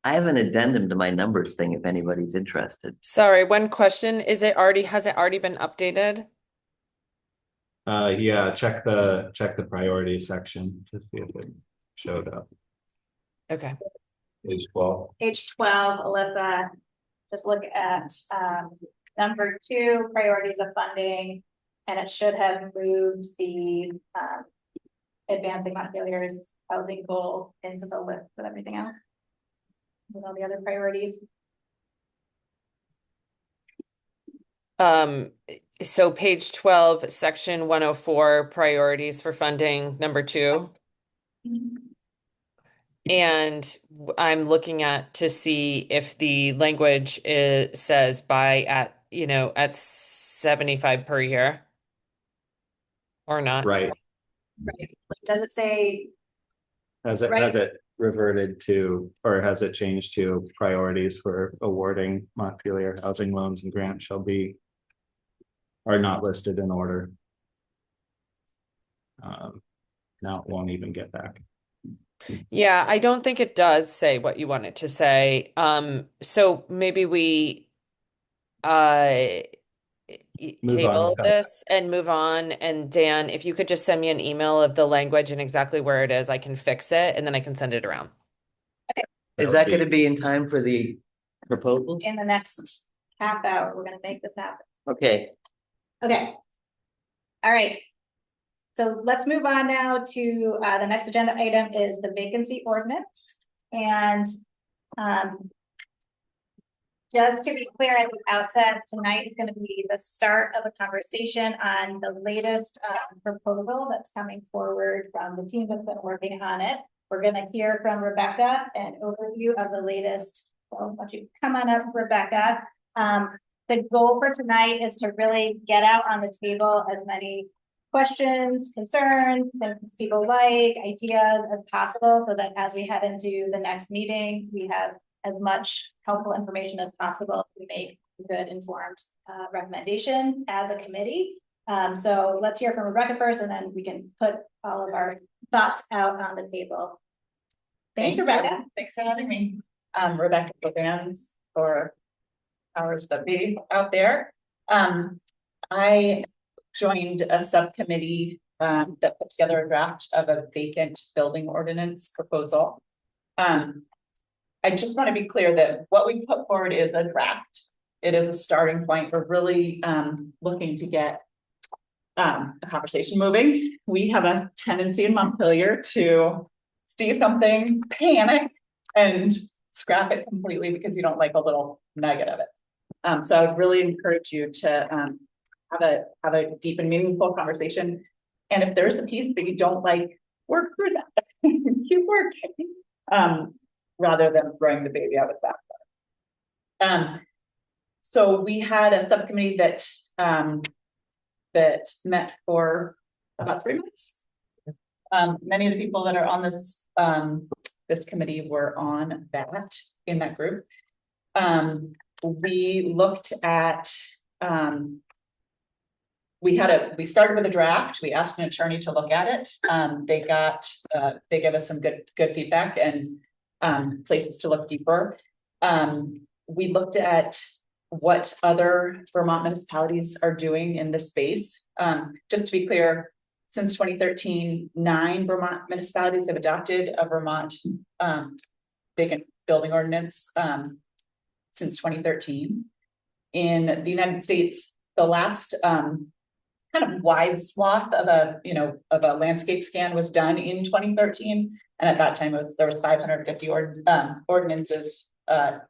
I have an addendum to my numbers thing if anybody's interested. Sorry, one question. Has it already been updated? Yeah, check the priority section to see if it showed up. Okay. Page 12. Page 12, Alyssa, just look at number 2, priorities of funding, and it should have moved the advancing Montpelier's housing goal into the list with everything else. With all the other priorities. So page 12, section 104, priorities for funding, number 2. And I'm looking at to see if the language says by at 75 per year or not. Right. Right. Does it say? Has it, Right. has it, reverted to, or has it changed to priorities for awarding Montpelier housing loans and grants are not listed in order. Now it won't even get back. Yeah, I don't think it does say what you want it to say. So maybe we Move on table with that. this and move on. And Dan, if you could just send me an email of the language and exactly where it is, I can fix it and then I can send it around. Is that going to be in time for the proposals? In the next half hour, we're gonna make this happen. Okay, Okay. All right. So let's move on now to the next agenda item is the vacancy ordinance. And just to be clear at the outset, tonight is going to be the start of a conversation on the latest proposal that's coming forward from the team that's been working on it. We're going to hear from Rebecca an overview of the latest. So why don't you come on up, Rebecca? The goal for tonight is to really get out on the table as many questions, concerns, things people like, ideas as possible, so that as we head into the next meeting, we have as much helpful information as possible to make a good informed recommendation as a committee. So let's hear from Rebecca first, and then we can put all of our thoughts out on the table. Thanks, Rebecca. Thanks for having me. Rebecca Bogans for powers that be out there. I joined a subcommittee that put together a draft of a vacant building ordinance proposal. I just want to be clear that what we put forward is a draft. It is a starting point. We're really looking to get a conversation moving. We have a tendency in Montpelier to see something, panic, and scrap it completely because you don't like a little nugget of it. So I would really encourage you to have a deep and meaningful conversation. And if there's a piece that you don't like, work through that. Keep working. Rather than throwing the baby out with that. So we had a subcommittee that that met for about 3 months. Many of the people that are on this this committee were on that in that group. We looked at we started with a draft. We asked an attorney to look at it. They gave us some good feedback and places to look deeper. We looked at what other Vermont municipalities are doing in this space. Just to be clear, since 2013, 9 Vermont municipalities have adopted a Vermont vacant building ordinance since 2013. In the United States, the last kind of wide swath of a landscape scan was done in 2013, and at that time there was 550 ordinances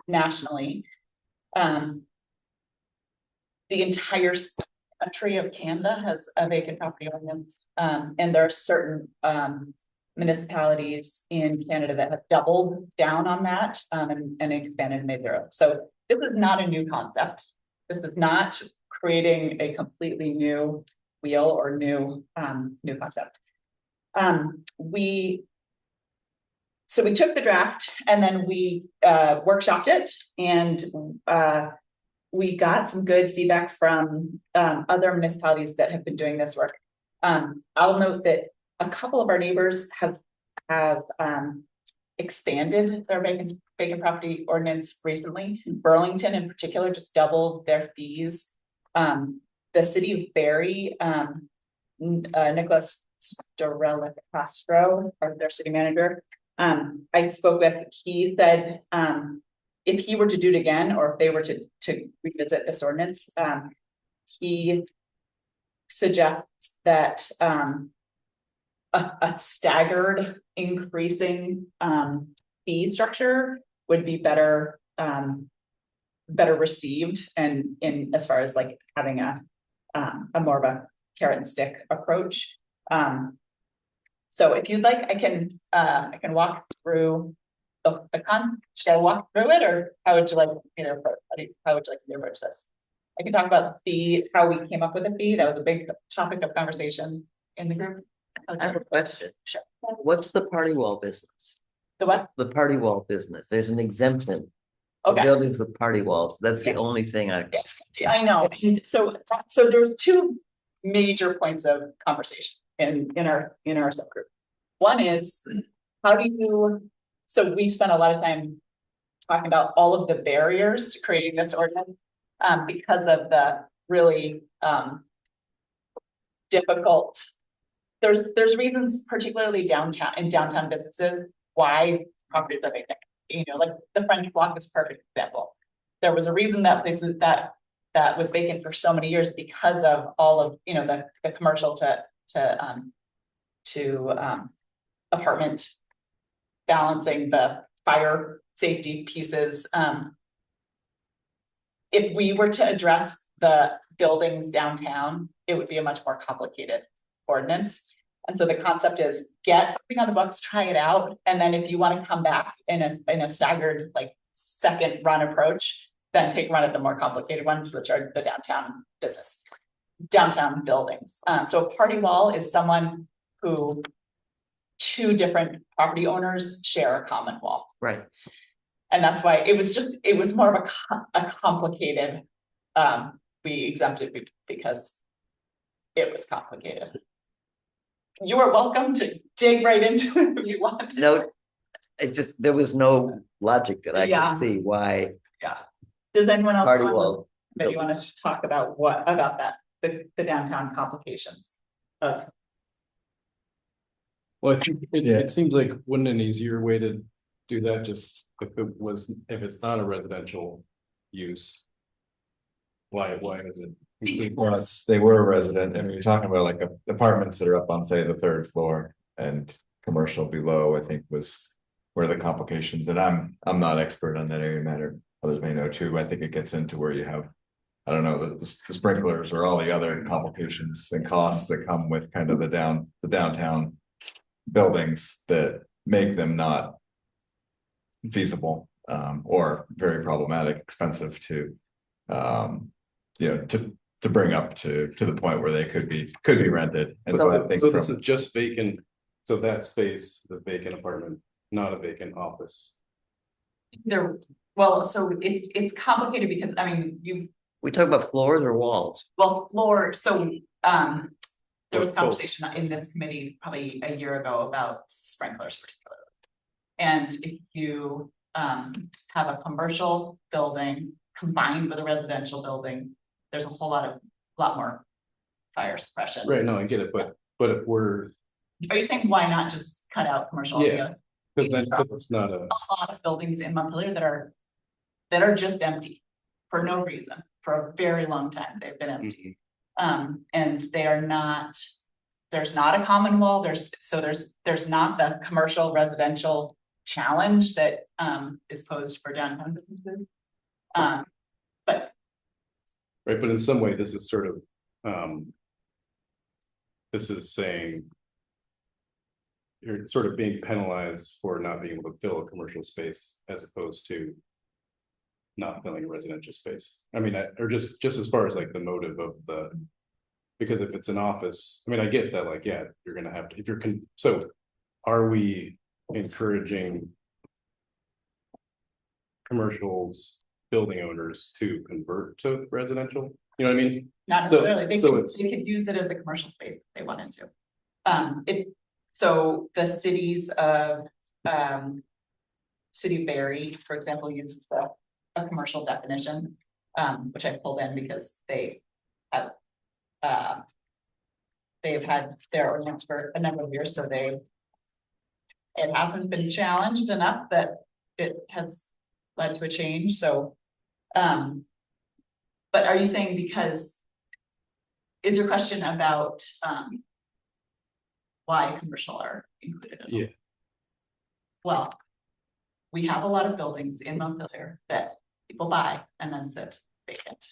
nationally. The entire country of Canada has a vacant property ordinance, and there are certain municipalities in Canada that have doubled down on that and expanded and made their own. So this is not a new concept. This is not creating a completely new wheel or new concept. We took the draft and then we workshopped it, and we got some good feedback from other municipalities that have been doing this work. I'll note that a couple of our neighbors have expanded their vacant property ordinance recently. Burlington in particular just doubled their fees. The city of Barrie, Nicholas Storella Castro, or their city manager, I spoke with, he said if he were to do it again, or if they were to revisit this ordinance, he suggests that a staggered increasing fee structure would be better received, and in as far as like having a more of a carrot and stick approach. So if you'd like, I can walk through should I walk through it, or how would you like me to approach? How would you like me to approach this? I can talk about the fee, how we came up with a fee. That was a big topic of conversation in the group. I have a question. Sure. What's the party wall business? The what? The party wall business, there's an exemption. For Okay. buildings with party walls, that's the Yeah. only thing I know, and so there's two major points of conversation in our subgroup. One is, how do you, so we spent a lot of time talking about all of the barriers to creating this ordinance, because of the really difficult. There's reasons, particularly downtown businesses, why properties are vacant. You know, like the French Block is a perfect example. There was a reason that place was that was vacant for so many years because of all of, you know, the commercial to apartment balancing, the fire safety pieces. If we were to address the buildings downtown, it would be a much more complicated ordinance. And so the concept is get something on the books, try it out. And then if you want to come back in a staggered, like, second run approach, then take a run at the more complicated ones, which are the downtown buildings. So a party wall is someone who two different property owners share a common wall. Right. And that's why it was more of a complicated, we exempted it because it was complicated. You are welcome to dig right into it if you want. No, there was no logic that I Yeah. could see why. Yeah. Does anyone else Party want wall. maybe want to talk about that, the downtown complications of? Well, I think it seems like wouldn't an easier way to do that, just if it's not a residential use? Why is it? Well, they were a resident, and you're talking about like apartments that are up on, say, the third floor, and commercial below, I think was where the complications, and I'm not expert on that area matter. Others may know too. I think it gets into where you have, I don't know, the sprinklers or all the other complications and costs that come with kind of the downtown buildings that make them not feasible, or very problematic, expensive to, to bring up to the point where they could be rented. And so I think this is just vacant, so that space, the vacant apartment, not a vacant office. Well, so it's complicated because, I mean, We talk about floors or walls? floor, so there was a conversation in this committee probably a year ago about sprinklers particularly. And if you have a commercial building combined with a residential building, there's a lot more fire suppression. Right, no, I get it, but if we're. Are you saying why not just cut out commercial? Yeah, because then it's not a lot of buildings in Montpelier that are just empty for no reason, for a very long time, they've been empty. And they are not, there's not a common wall, there's not the commercial residential challenge that is posed for downtown businesses. Right, but in some way, this is sort of, this is saying you're sort of being penalized for not being able to fill a commercial space as opposed to not filling a residential space. I mean, or just as far as like the motive of because if it's an office, I mean, I get that, like, yeah, you're gonna have to, so are we encouraging commercials, building owners to convert to residential? You know what I mean? Not necessarily, they could use it as a commercial space if they wanted to. So the cities of City of Barrie, for example, uses a commercial definition, which I pulled in because they've had their ordinance for a number of years, so it hasn't been challenged enough that it has led to a change. So, but are you saying because, is your question about why commercial are included? Yeah. Well, we have a lot of buildings in Montpelier that people buy and then sit vacant.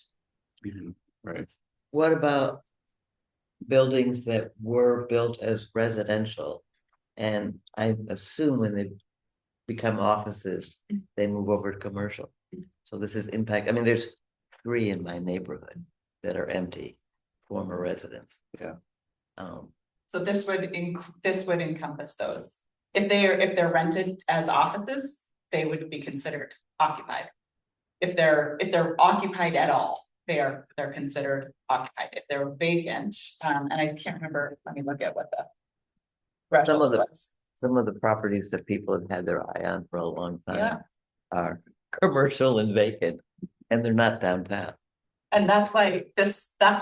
Right. What about buildings that were built as residential? And I assume when they become offices, they move over to commercial. So this is impact. I mean, there's 3 in my neighborhood that are empty, former residents. Yeah. So this would encompass those. If they're rented as offices, they would be considered occupied. If they're occupied at all, they're considered occupied. If they're vacant, and I can't remember, let me look at what the threshold was. Some of the properties that people have had their eye on for a long time Yeah. are commercial and vacant, and they're not downtown. And that's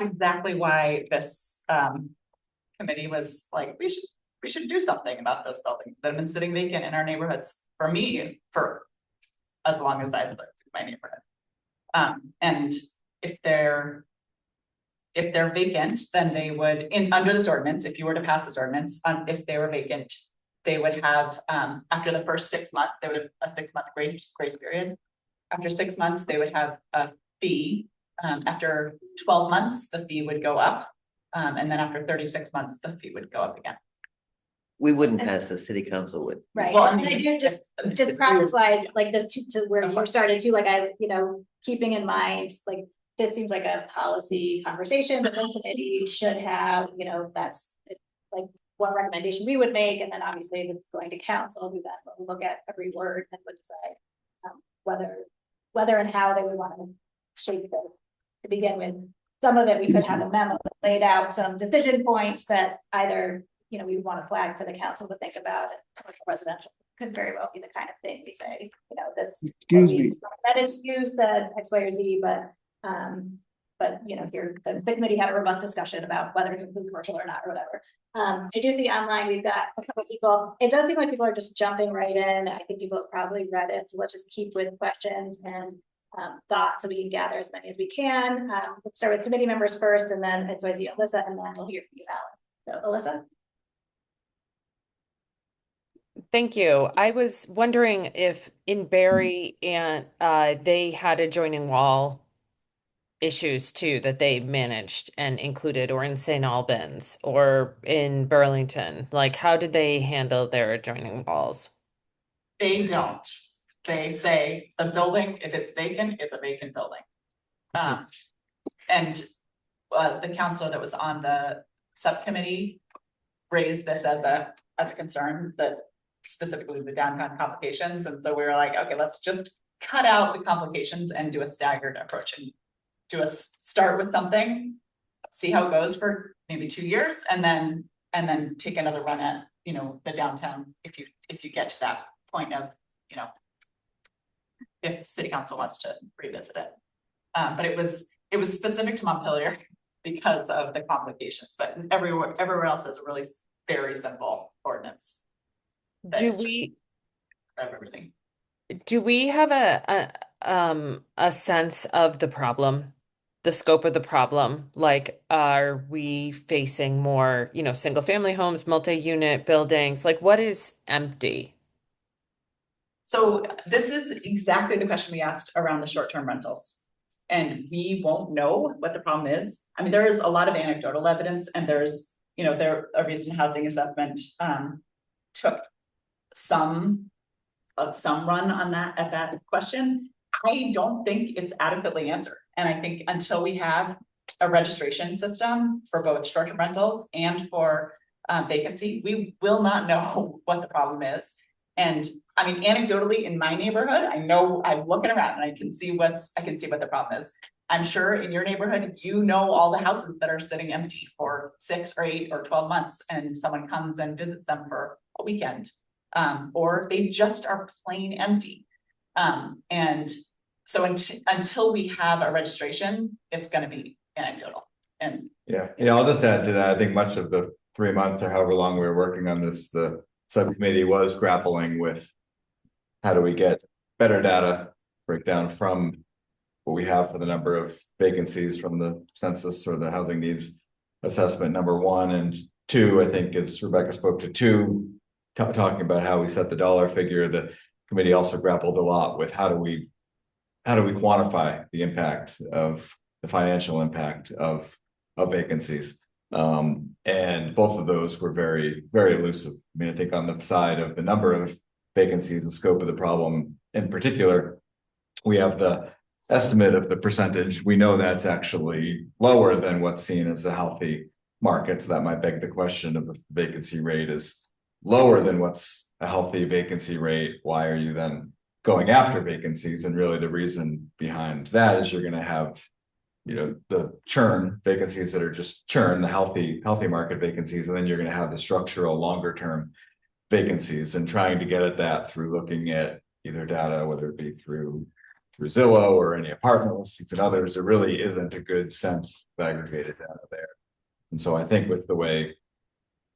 exactly why this committee was like, we should do something about those buildings that have been sitting vacant in our neighborhoods for me for as long as I've lived in my neighborhood. And if they're vacant, then they would, under this ordinance, if you were to pass this ordinance, if they were vacant, they would have, after the first 6 months, they would have a 6-month grace period. After 6 months, they would have a fee. After 12 months, the fee would go up. And then after 36 months, the fee would go up again. We wouldn't pass, the city council would. Right, Well, and I do just process wise, like this to where you started to, like keeping in mind, like this seems like a policy conversation that the committee should have, that's like one recommendation we would make, and then obviously this is going to council, who then will look at every word and would decide whether and how they would want to shape this to begin with. Some of it, we could have a memo that laid out some decision points that either we want to flag for the council to think about. And commercial residential could very well be the kind of thing we say, this. Excuse me. Recommended to you said X, Y, or Z, but here the committee had a robust discussion about whether to include commercial or not, or whatever. I do see online we've got a couple of people. It does seem like people are just jumping right in. I think people have probably read it, so let's just keep with questions and thoughts so we can gather as many as we can. Let's start with committee members first, and then XYZ Alyssa, and then we'll hear from you, Alan. So Alyssa. Thank you. I was wondering if in Barry and they had adjoining wall issues too that they managed and included, or in St. Albans or in Burlington. Like, how did they handle their adjoining walls? They don't. They say the building, if it's vacant, it's a vacant building. And the counselor that was on the subcommittee raised this as a concern, that specifically the downtown complications. And so we were like, okay, let's just cut out the complications and do a staggered approach and start with something, see how it goes for maybe 2 years, and then take another run at the downtown if you get to that point of if city council wants to revisit it. But it was specific to Montpelier because of the complications, but everywhere else has a really very simple ordinance. Do we have a sense of the problem, the scope of the problem? Like, are we facing more, single family homes, multi-unit buildings? Like, what is empty? So this is exactly the question we asked around the short-term rentals. And we won't know what the problem is. I mean, there is a lot of anecdotal evidence, and there's, a recent housing assessment took some run on that question. I don't think it's adequately answered. And I think until we have a registration system for both short-term rentals and for vacancy, we will not know what the problem is. And I mean, anecdotally in my neighborhood, I know I'm looking around and I can see what the problem is. I'm sure in your neighborhood, all the houses that are sitting empty for 6 or 8 or 12 months, and someone comes and visits them for a weekend. Or they just are plain empty. And so until we have a registration, it's going to be anecdotal. And yeah, I'll just add to that. I think much of the 3 months or however long we were working on this, the subcommittee was grappling with how do we get better data breakdown from what we have for the number of vacancies from the census or the housing needs assessment, number 1, and 2, I think, as Rebecca spoke to 2, talking about how we set the dollar figure. The committee also grappled a lot with how do we quantify the impact of the financial impact of vacancies. And both of those were very, very elusive. I mean, I think on the side of the number of vacancies and scope of the problem in particular, we have the estimate of the percentage. We know that's actually lower than what's seen as a healthy market. So that might beg the question of if the vacancy rate is lower than what's a healthy vacancy rate, why are you then going after vacancies? And really the reason behind that is you're gonna have, the churn vacancies that are just churn, the healthy market vacancies, and then you're gonna have the structural longer term vacancies, and trying to get at that through looking at either data, whether it be through Zillow or any apartment listings and others. There really isn't a good sense of aggregated data there. And so I think with the way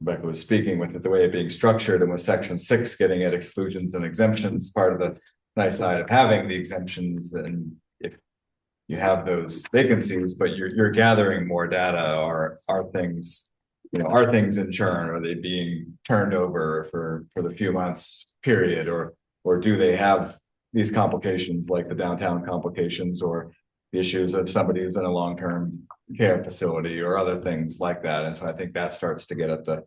Rebecca was speaking, with it, the way it being structured, and with section 6 getting at exclusions and exemptions, part of the nice side of having the exemptions, and if you have those vacancies, but you're gathering more data, are things, are things in churn? Are they being turned over for the few months period, or do they have these complications like the downtown complications, or the issues of somebody who's in a long-term care facility, or other things like that? And so I think that starts to get at the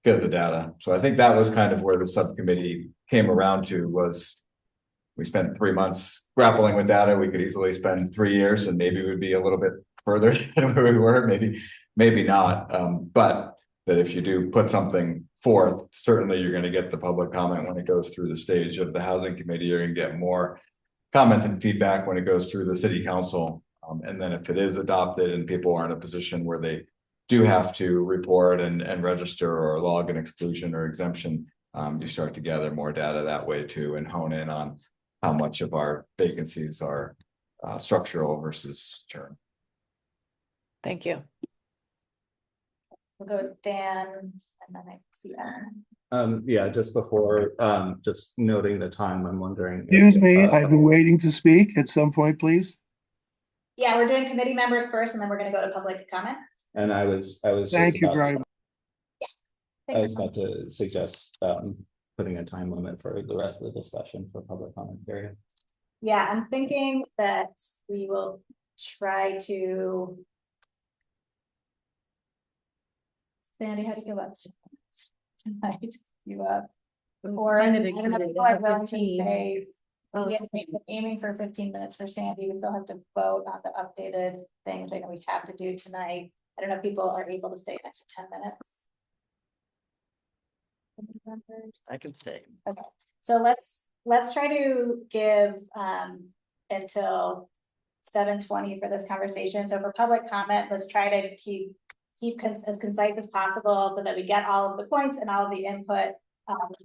data. So I think that was kind of where the subcommittee came around to, was we spent 3 months grappling with data. We could easily spend 3 years, and maybe we'd be a little bit further than where we were, maybe not. But that if you do put something forth, certainly you're going to get the public comment when it goes through the stage of the housing committee. You're going to get more comment and feedback when it goes through the city council. And then if it is adopted and people are in a position where they do have to report and register or log an exclusion or exemption, you start to gather more data that way too, and hone in on how much of our vacancies are structural versus churn. Thank you. We'll go with Dan, and then I see Ellen. Yeah, just before, just noting the time, I'm wondering. Excuse me, I've been waiting to speak at some point, please. Yeah, we're doing committee members first, and then we're gonna go to public comment. And I was. Thank you very much. I was about to suggest putting a time limit for the rest of the discussion for public comment period. Yeah, I'm thinking that we will try to. Sandy, how do you feel about tonight? You or kind of I don't know, excited. people are willing to 15. stay. Oh. We have been aiming for 15 minutes for Sandy. We still have to vote on the updated things. I know we have to do tonight. I don't know if people are able to stay an extra 10 minutes. I can stay. Okay, so let's try to give until 7:20 for this conversation. So for public comment, let's try to keep as concise as possible so that we get all of the points and all of the input,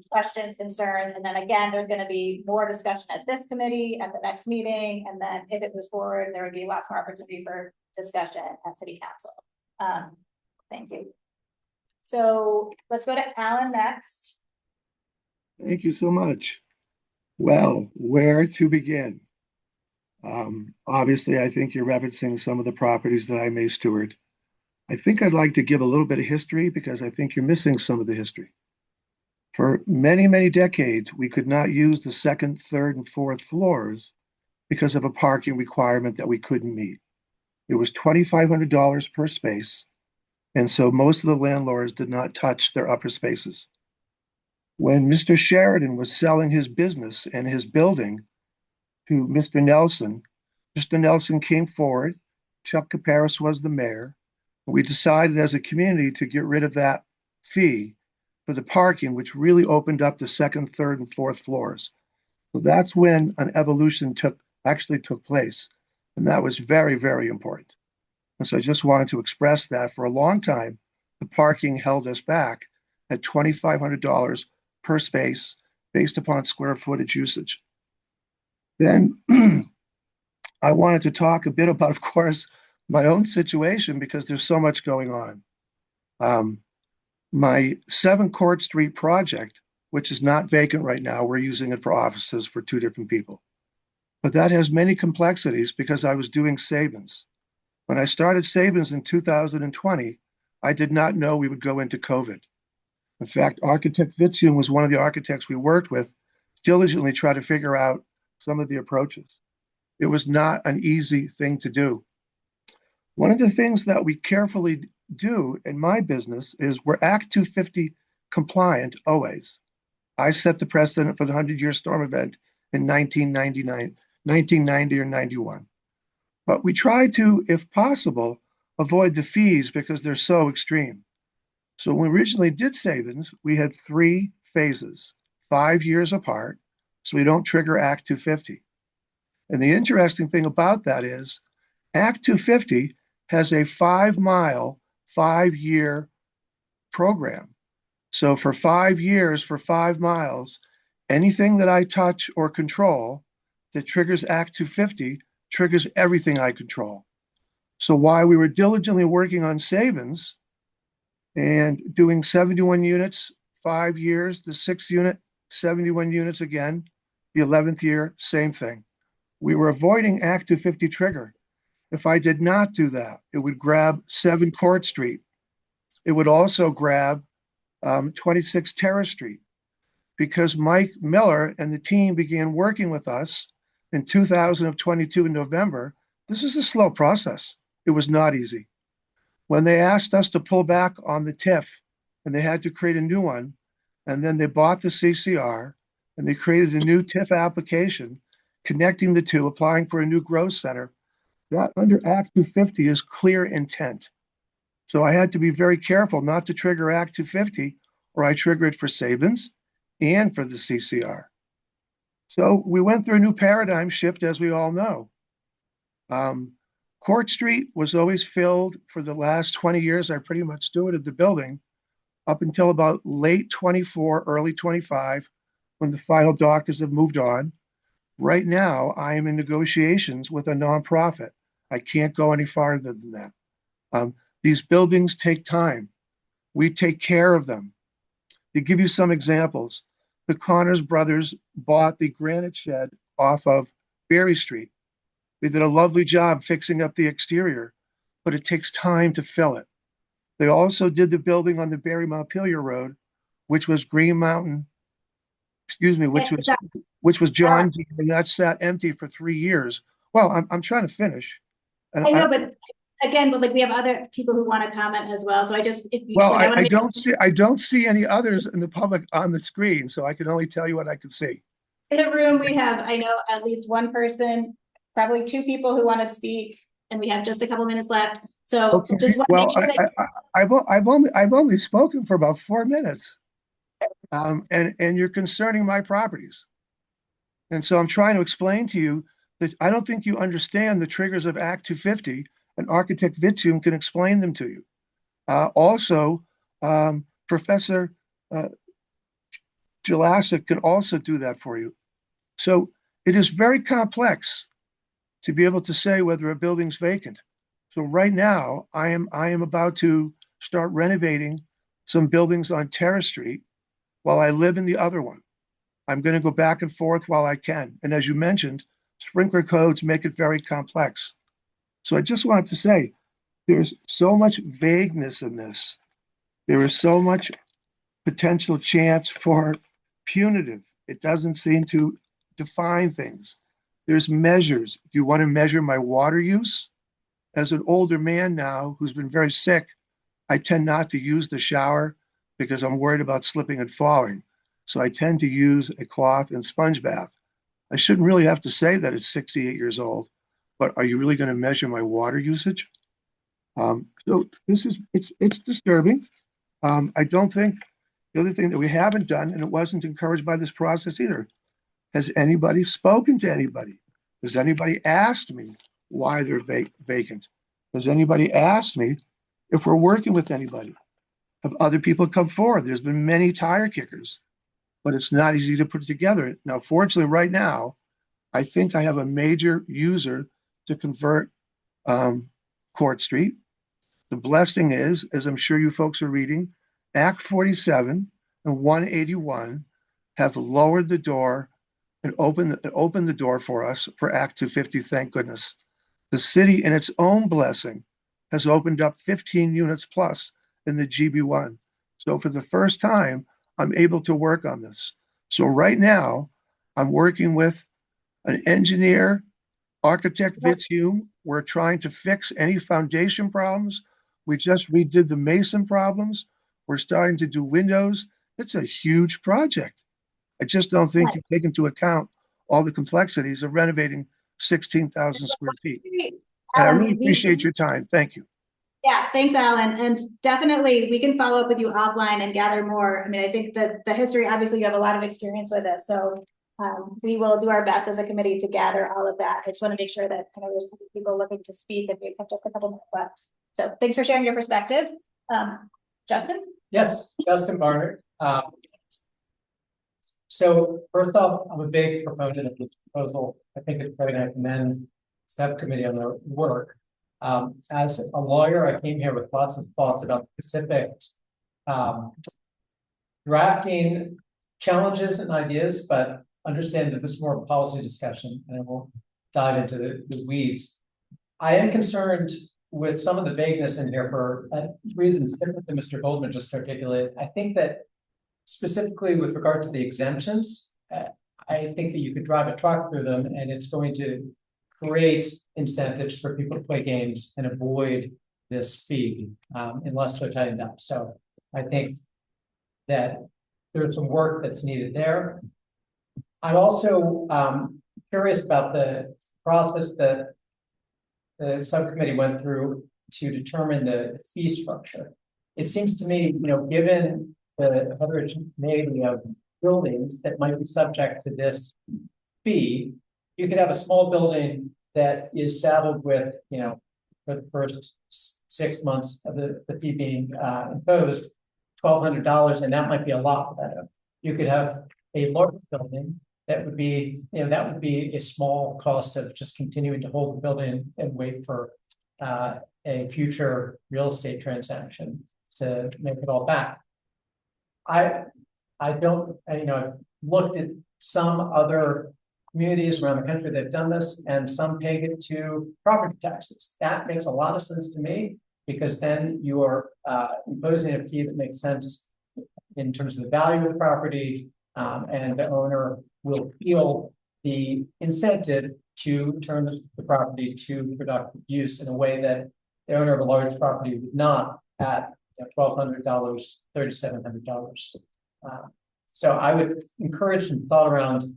questions, concerns, and then again, there's going to be more discussion at this committee at the next meeting, and then if it moves forward, there would be lots more opportunity for discussion at city council. Thank you. So let's go to Alan next. Thank you so much. Well, where to begin? Obviously, I think you're referencing some of the properties that I may steward. I think I'd like to give a little bit of history, because I think you're missing some of the history. For many, many decades, we could not use the second, third, and fourth floors because of a parking requirement that we couldn't meet. It was $2,500 per space, and so most of the landlords did not touch their upper spaces. When Mr. Sheridan was selling his business and his building to Mr. Nelson came forward. Chuck Caparis was the mayor. We decided as a community to get rid of that fee for the parking, which really opened up the second, third, and fourth floors. So that's when an evolution actually took place. And that was very, very important. And so I just wanted to express that for a long time, the parking held us back at $2,500 per space based upon square footage usage. Then I wanted to talk a bit about, of course, my own situation, because there's so much going on. My 7 Court Street project, which is not vacant right now, we're using it for offices for 2 different people. But that has many complexities because I was doing Sabins. When I started Sabins in 2020, I did not know we would go into COVID. In fact, architect Vitzian was one of the architects we worked with, diligently try to figure out some of the approaches. It was not an easy thing to do. One of the things that we carefully do in my business is we're Act 250 compliant always. I set the precedent for the 100-year storm event in 1990 or 91. But we try to, if possible, avoid the fees because they're so extreme. So when we originally did Sabins, we had 3 phases. 5 years apart, so we don't trigger Act 250. And the interesting thing about that is Act 250 has a 5-mile, 5-year program. So for 5 years, for 5 miles, anything that I touch or control that triggers Act 250 triggers everything I control. So while we were diligently working on Sabins and doing 71 units, 5 years, the 6th unit, 71 units again, the 11th year, same thing. We were avoiding Act 250 trigger. If I did not do that, it would grab 7 Court Street. It would also grab 26 Terrace Street, because Mike Miller and the team began working with us in 2022 in November. This is a slow process. It was not easy. When they asked us to pull back on the TIF and they had to create a new one, and then they bought the CCR and they created a new TIF application connecting the two, applying for a new growth center, that under Act 250 is clear intent. So I had to be very careful not to trigger Act 250, or I trigger it for Sabins and for the CCR. So we went through a new paradigm shift, as we all know. Court Street was always filled for the last 20 years. I pretty much stewarded the building up until about late 24, early 25, when the final doctors have moved on. Right now, I am in negotiations with a nonprofit. I can't go any farther than that. These buildings take time. We take care of them. To give you some examples, the Connors brothers bought the granite shed off of Berry Street. They did a lovely job fixing up the exterior, but it takes time to fill it. They also did the building on the Berry Montpelier Road, which was Green Mountain, which was John Deere, and that sat empty for 3 years. Well, I'm trying to finish. And I know, but again, but like we have other people who want to comment as well. So I just, I don't see any others in the public on the screen, so I can only tell you what I can see. In the room, we have, I know, at least one person, probably 2 people who want to speak, and we have just a couple minutes left. So Okay. just want to make sure that I've only spoken for about 4 minutes, and you're concerning my properties, and so I'm trying to explain to you that I don't think you understand the triggers of Act 250, and Architect Vitium can explain them to you. Also, Professor Jelassic can also do that for you. So it is very complex to be able to say whether a building's vacant. So right now, I am about to start renovating some buildings on Terrace Street while I live in the other one. I'm going to go back and forth while I can. And as you mentioned, sprinkler codes make it very complex. So I just wanted to say, there's so much vagueness in this. There is so much potential chance for punitive. It doesn't seem to define things. There's measures. Do you want to measure my water use? As an older man now who's been very sick, I tend not to use the shower because I'm worried about slipping and falling. So I tend to use a cloth and sponge bath. I shouldn't really have to say that it's 68 years old, but are you really going to measure my water usage? So this is, it's disturbing. I don't think, the other thing that we haven't done, and it wasn't encouraged by this process either, has anybody spoken to anybody? Has anybody asked me why they're vacant? Has anybody asked me if we're working with anybody? Have other people come forward? There's been many tire kickers, but it's not easy to put it together. Now, fortunately, right now, I think I have a major user to convert Court Street. The blessing is, as I'm sure you folks are reading, Act 47 and 181 have lowered the door and opened the door for us for Act 250, thank goodness. The city, in its own blessing, has opened up 15 units plus in the GB1. So for the first time, I'm able to work on this. So right now, I'm working with an engineer, Architect Vitium. We're trying to fix any foundation problems. We just redid the mason problems. We're starting to do windows. It's a huge project. I just don't think you take into account all the complexities of renovating 16,000 square feet. And I really appreciate your time. Thank you. Yeah, thanks, Alan. And definitely we can follow up with you offline and gather more. I mean, I think that the history, obviously you have a lot of experience with it. So we will do our best as a committee to gather all of that. I just want to make sure that there's people looking to speak and we have just a couple minutes left. So thanks for sharing your perspectives. Justin? Yes, Justin Barnard. So first off, I'm a big proponent of this proposal. I think it's great. I commend subcommittee on their work. As a lawyer, I came here with lots of thoughts about specifics, drafting challenges and ideas, but understand that this is more of a policy discussion and I won't dive into the weeds. I am concerned with some of the vagueness in here for reasons different than Mr. Goldman just articulated. I think that specifically with regard to the exemptions, I think that you could drive a truck through them and it's going to create incentives for people to play games and avoid this fee unless they're tightened up. So I think that there's some work that's needed there. I'm also curious about the process that the subcommittee went through to determine the fee structure. It seems to me, given the heterogeneity of buildings that might be subject to this fee, you could have a small building that is saddled with, for the first 6 months of the fee being imposed, $1,200, and that might be a lot for that. You could have a large building that would be, that would be a small cost of just continuing to hold the building and wait for a future real estate transaction to make it all back. I've looked at some other communities around the country that have done this, and some peg it to property taxes. That makes a lot of sense to me because then you are imposing a fee that makes sense in terms of the value of the property, and the owner will feel the incentive to turn the property to productive use in a way that the owner of a large property would not at $1,200, $3,700. So I would encourage some thought around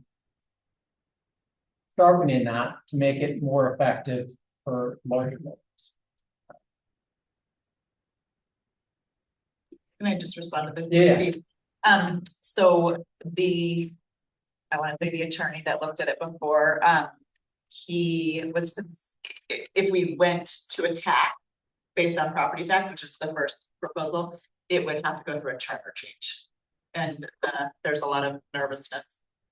sharpening that to make it more effective for larger buildings. Can I just respond to the Yeah. So I want to say the attorney that looked at it before, he was, if we went to attack based on property tax, which is the first proposal, it would have to go through a charter change. And there's a lot of nervousness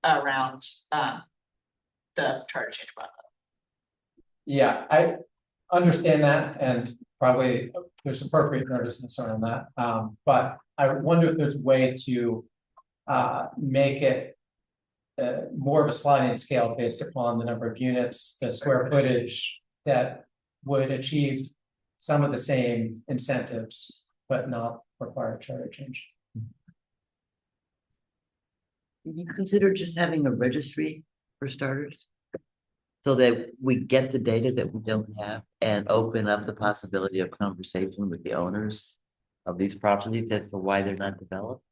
around the charter change process. Yeah, I understand that, and probably there's appropriate nervousness around that. But I wonder if there's a way to make it more of a sliding scale based upon the number of units, the square footage that would achieve some of the same incentives, but not require a charter change. Would you consider just having a registry for starters? So that we get the data that we don't have and open up the possibility of conversation with the owners of these properties as to why they're not developed?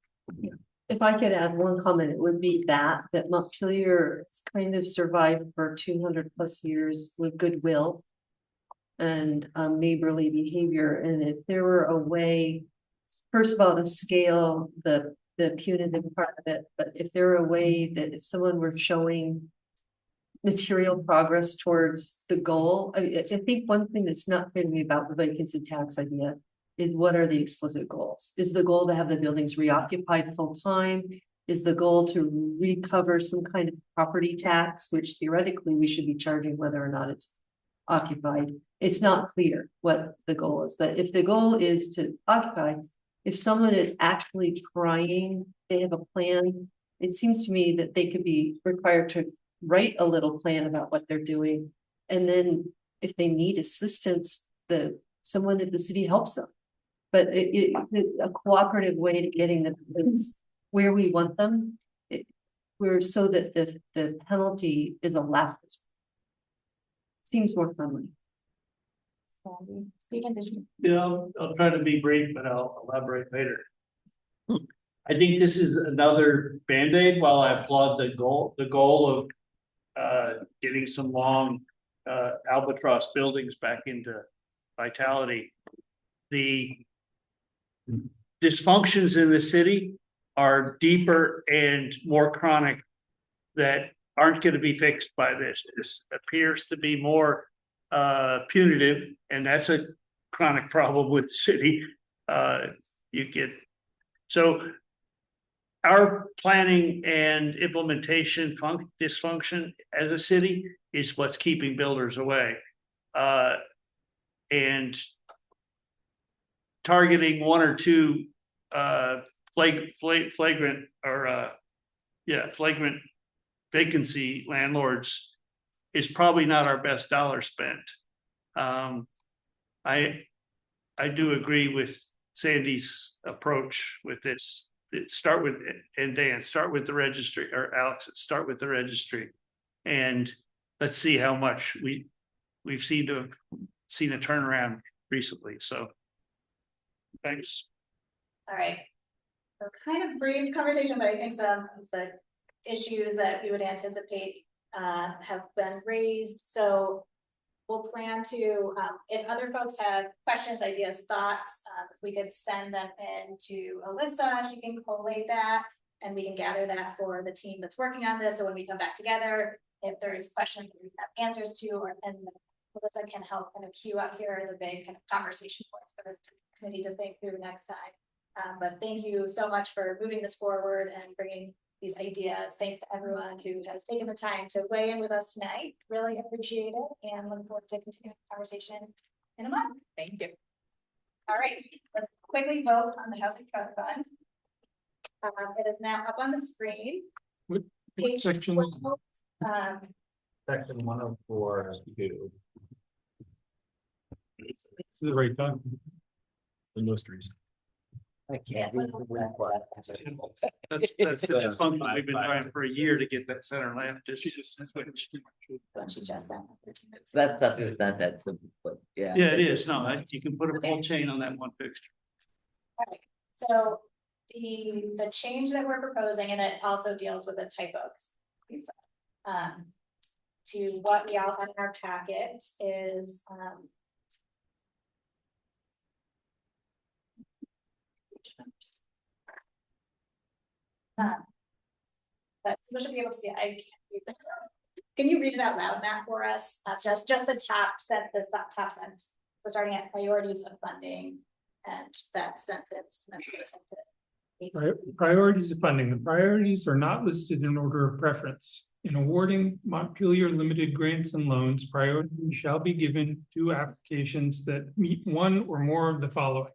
If I could add one comment, it would be that Montpelier has kind of survived for 200 plus years with goodwill and neighborly behavior. And if there were a way, first of all, to scale the punitive part of it, but if there were a way that if someone were showing material progress towards the goal, I think one thing that's not clear to me about the vacancy tax idea is what are the explicit goals? Is the goal to have the buildings reoccupied full time? Is the goal to recover some kind of property tax, which theoretically we should be charging whether or not it's occupied? It's not clear what the goal is, but if the goal is to occupy, if someone is actually trying, they have a plan, it seems to me that they could be required to write a little plan about what they're doing. And then if they need assistance, someone at the city helps them. But a cooperative way to getting the buildings where we want them, we're so that the penalty is allowed. Seems more friendly. Stephen, did you? Yeah, I'll try to be brief, but I'll elaborate later. I think this is another Band-Aid. While I applaud the goal of getting some long albatross buildings back into vitality. the dysfunctions in the city are deeper and more chronic that aren't going to be fixed by this. This appears to be more punitive, and that's a chronic problem with the city. So our planning and implementation dysfunction as a city is what's keeping builders away. And targeting one or two flagrant vacancy landlords is probably not our best dollar spent. I do agree with Sandy's approach with this. Start with, and Dan, start with the registry, or Alex, start with the registry, and let's see how much we've seen a turnaround recently. So thanks. All right. So kind of brief conversation, but I think some of the issues that we would anticipate have been raised. So we'll plan to, if other folks have questions, ideas, thoughts, if we could send them in to Alyssa, she can collate that, and we can gather that for the team that's working on this. So when we come back together, if there's questions that we have answers to, and Alyssa can help kind of queue out here the big kind of conversation points for this committee to think through next time. But thank you so much for moving this forward and bringing these ideas. Thanks to everyone who has taken the time to weigh in with us tonight. Really appreciate it, and look forward to continuing the conversation in a month. Thank you. All right, let's quickly vote on the Housing Trust Fund. It is now up on the screen. Page section? 12, Section 104. This is the right time. The most recent. I can't. Yeah. That's fun. We've been trying for a year to get that center lamp. She just that. That stuff is not that simple, but yeah. Yeah, it is. No, you can put a full chain on that one fixture. All right, so the change that we're proposing, and it also deals with a typo, to what we all have in our packet is but we should be able to see it. I can't read that. Can you read it out loud, Matt, for us? Just the top sentence. So starting at priorities of funding and that sentence. And then Priorities of funding. The priorities are not listed in order of preference. In awarding Montpelier Limited grants and loans, priority shall be given to applications that meet one or more of the following.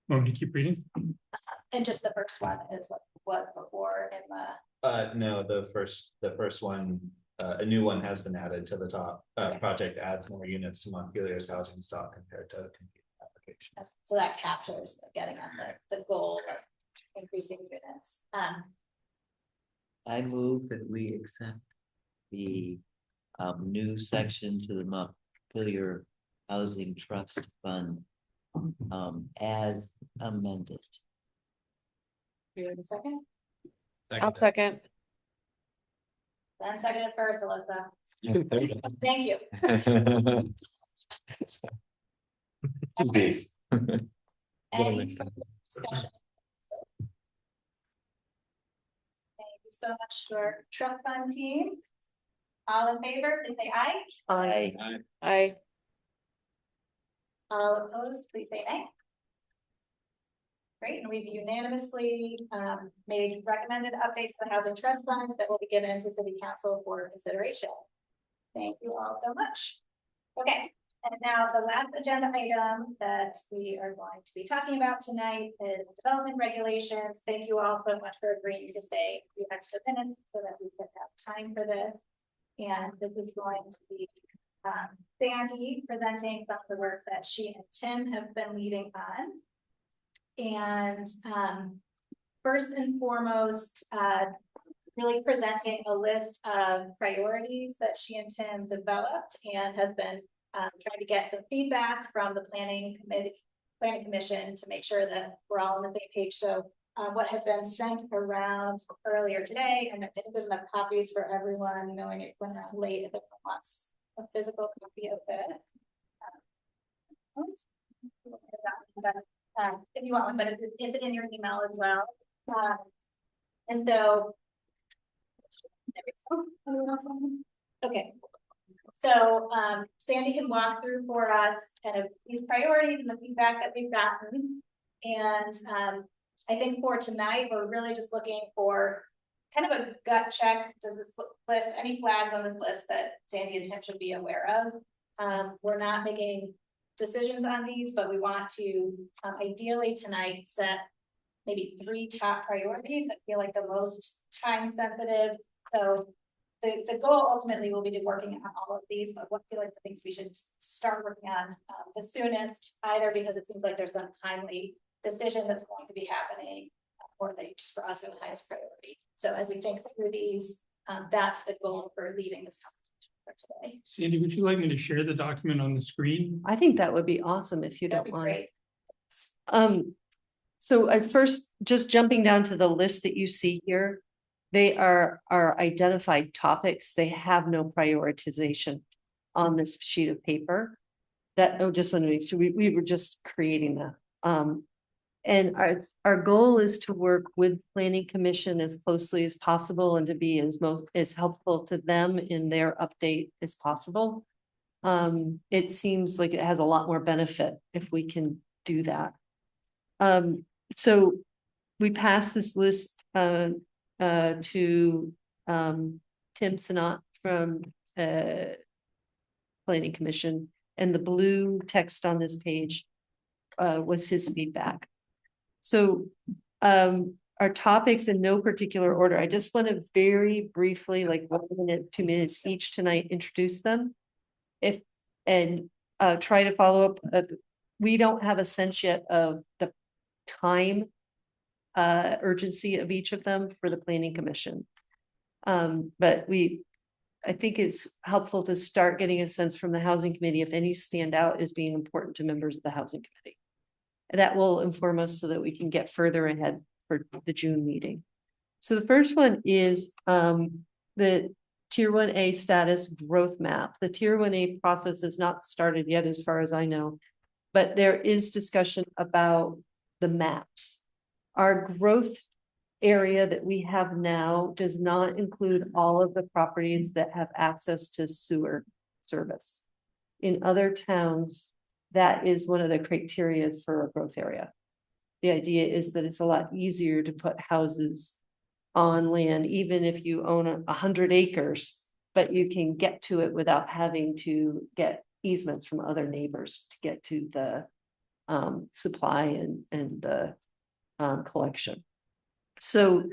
Want me to keep reading? And just the first one is what was before in the. No, the first one, a new one has been added to the top. Project adds more units to Montpelier's housing stock compared to competing applications. So that captures getting at the goal of increasing units. I move that we accept the new section to the Montpelier Housing Trust Fund as amended. You have a second? I'll second. Then seconded first, Alyssa. Thank you. Any discussion? Thank you so much to our trust fund team. All in favor, please say aye. Aye. Aye. All opposed, please say nay. Great, and we've unanimously made recommended updates to the Housing Trust Fund that will be given to City Council for consideration. Thank you all so much. Okay, and now the last agenda item that we are going to be talking about tonight is development regulations. Thank you all so much for agreeing to stay a few extra minutes so that we could have time for this. And this is going to be Sandy presenting some of the work that she and Tim have been leading on. And first and foremost, really presenting a list of priorities that she and Tim developed and has been trying to get some feedback from the planning commission to make sure that we're all on the same page. So what had been sent around earlier today, and I think there's enough copies for everyone, knowing it went out late if it wants a physical copy of it. If you want one, but it's in your email as well. And so. Okay. So Sandy can walk through for us kind of these priorities and the feedback that we've gotten. And I think for tonight, we're really just looking for kind of a gut check. Does this list any flags on this list that Sandy and Tim should be aware of? We're not making decisions on these, but we want to ideally tonight set maybe 3 top priorities that feel like the most time sensitive. So the goal ultimately will be to working on all of these, but what feel like the things we should start working on the soonest, either because it seems like there's some timely decision that's going to be happening, or they just for us are the highest priority. So as we think through these, that's the goal for leaving this conversation for today. Sandy, would you like me to share the document on the screen? I think that would be awesome if you That'd don't be mind. great. So I first, just jumping down to the list that you see here, they are identified topics. They have no prioritization on this sheet of paper. That, I just want to make sure we were just creating that. And our goal is to work with Planning Commission as closely as possible and to be as helpful to them in their update as possible. It seems like it has a lot more benefit if we can do that. So we passed this list to Tim Sinat from Planning Commission, and the blue text on this page was his feedback. So our topics in no particular order. I just want to very briefly, like 1 minute, 2 minutes each tonight, introduce them. And try to follow up. We don't have a sense yet of the time urgency of each of them for the Planning Commission. But I think it's helpful to start getting a sense from the Housing Committee if any stand out as being important to members of the Housing Committee. And that will inform us so that we can get further ahead for the June meeting. So the first one is the Tier 1A status growth map. The Tier 1A process is not started yet, as far as I know, but there is discussion about the maps. Our growth area that we have now does not include all of the properties that have access to sewer service. In other towns, that is one of the criteria for a growth area. The idea is that it's a lot easier to put houses on land, even if you own 100 acres, but you can get to it without having to get easements from other neighbors to get to the supply and the collection. So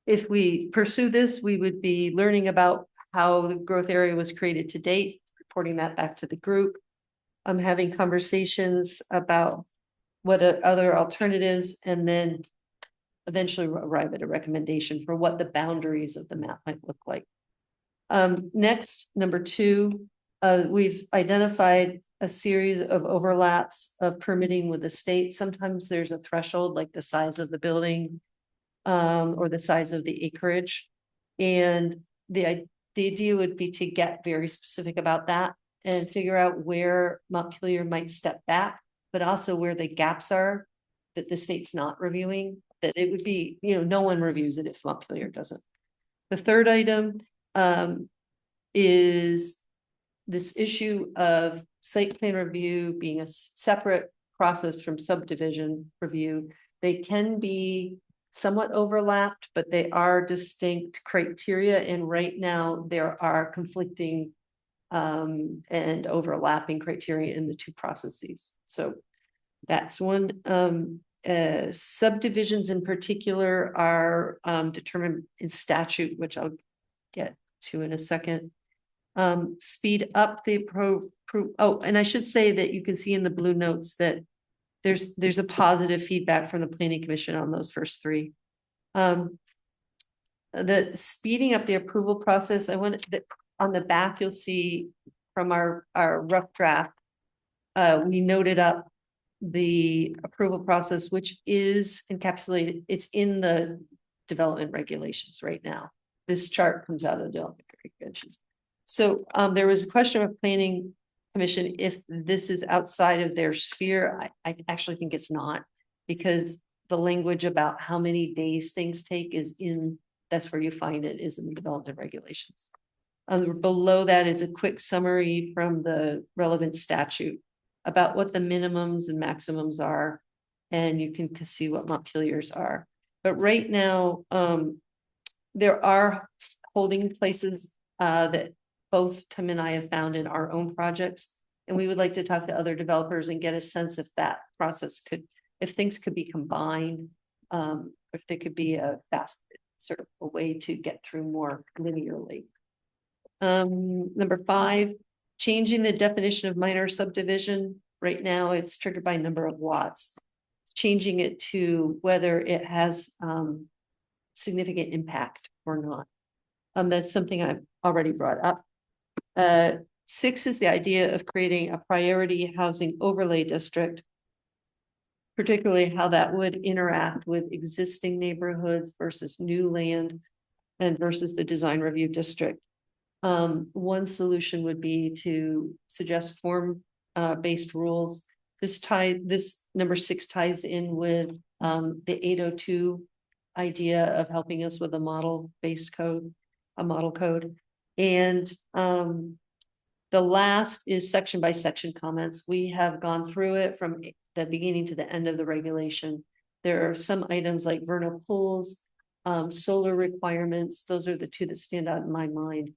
if we pursue this, we would be learning about how the growth area was created to date, reporting that back to the group. I'm having conversations about what other alternatives, and then eventually arrive at a recommendation for what the boundaries of the map might look like. Next, number 2, we've identified a series of overlaps of permitting with the state. Sometimes there's a threshold, like the size of the building or the size of the acreage. And the idea would be to get very specific about that and figure out where Montpelier might step back, but also where the gaps are that the state's not reviewing, that it would be, no one reviews it if Montpelier doesn't. The third item is this issue of site plan review being a separate process from subdivision review. They can be somewhat overlapped, but they are distinct criteria. And right now there are conflicting and overlapping criteria in the 2 processes. So that's one. Subdivisions in particular are determined in statute, which I'll get to in a second. Speed up the and I should say that you can see in the blue notes that there's a positive feedback from the Planning Commission on those first 3. The speeding up the approval process, I want that on the back, you'll see from our rough draft, we noted up the approval process, which is encapsulated. It's in the development regulations right now. This chart comes out of the development regulations. So there was a question of planning commission, if this is outside of their sphere, I actually think it's not. Because the language about how many days things take is in, that's where you find it, is in the development regulations. Below that is a quick summary from the relevant statute about what the minimums and maximums are. And you can see what Montpelier's are. But right now, there are holding places that both Tim and I have found in our own projects. And we would like to talk to other developers and get a sense if that process could, if things could be combined, if there could be a fast sort of a way to get through more linearly. Number 5, changing the definition of minor subdivision. Right now, it's triggered by number of lots. Changing it to whether it has significant impact or not. That's something I've already brought up. 6 is the idea of creating a priority housing overlay district, particularly how that would interact with existing neighborhoods versus new land and versus the design review district. One solution would be to suggest form-based rules. This number 6 ties in with the 802 idea of helping us with a model-based code, a model code. And the last is section by section comments. We have gone through it from the beginning to the end of the regulation. There are some items like vernal pools, solar requirements. Those are the 2 that stand out in my mind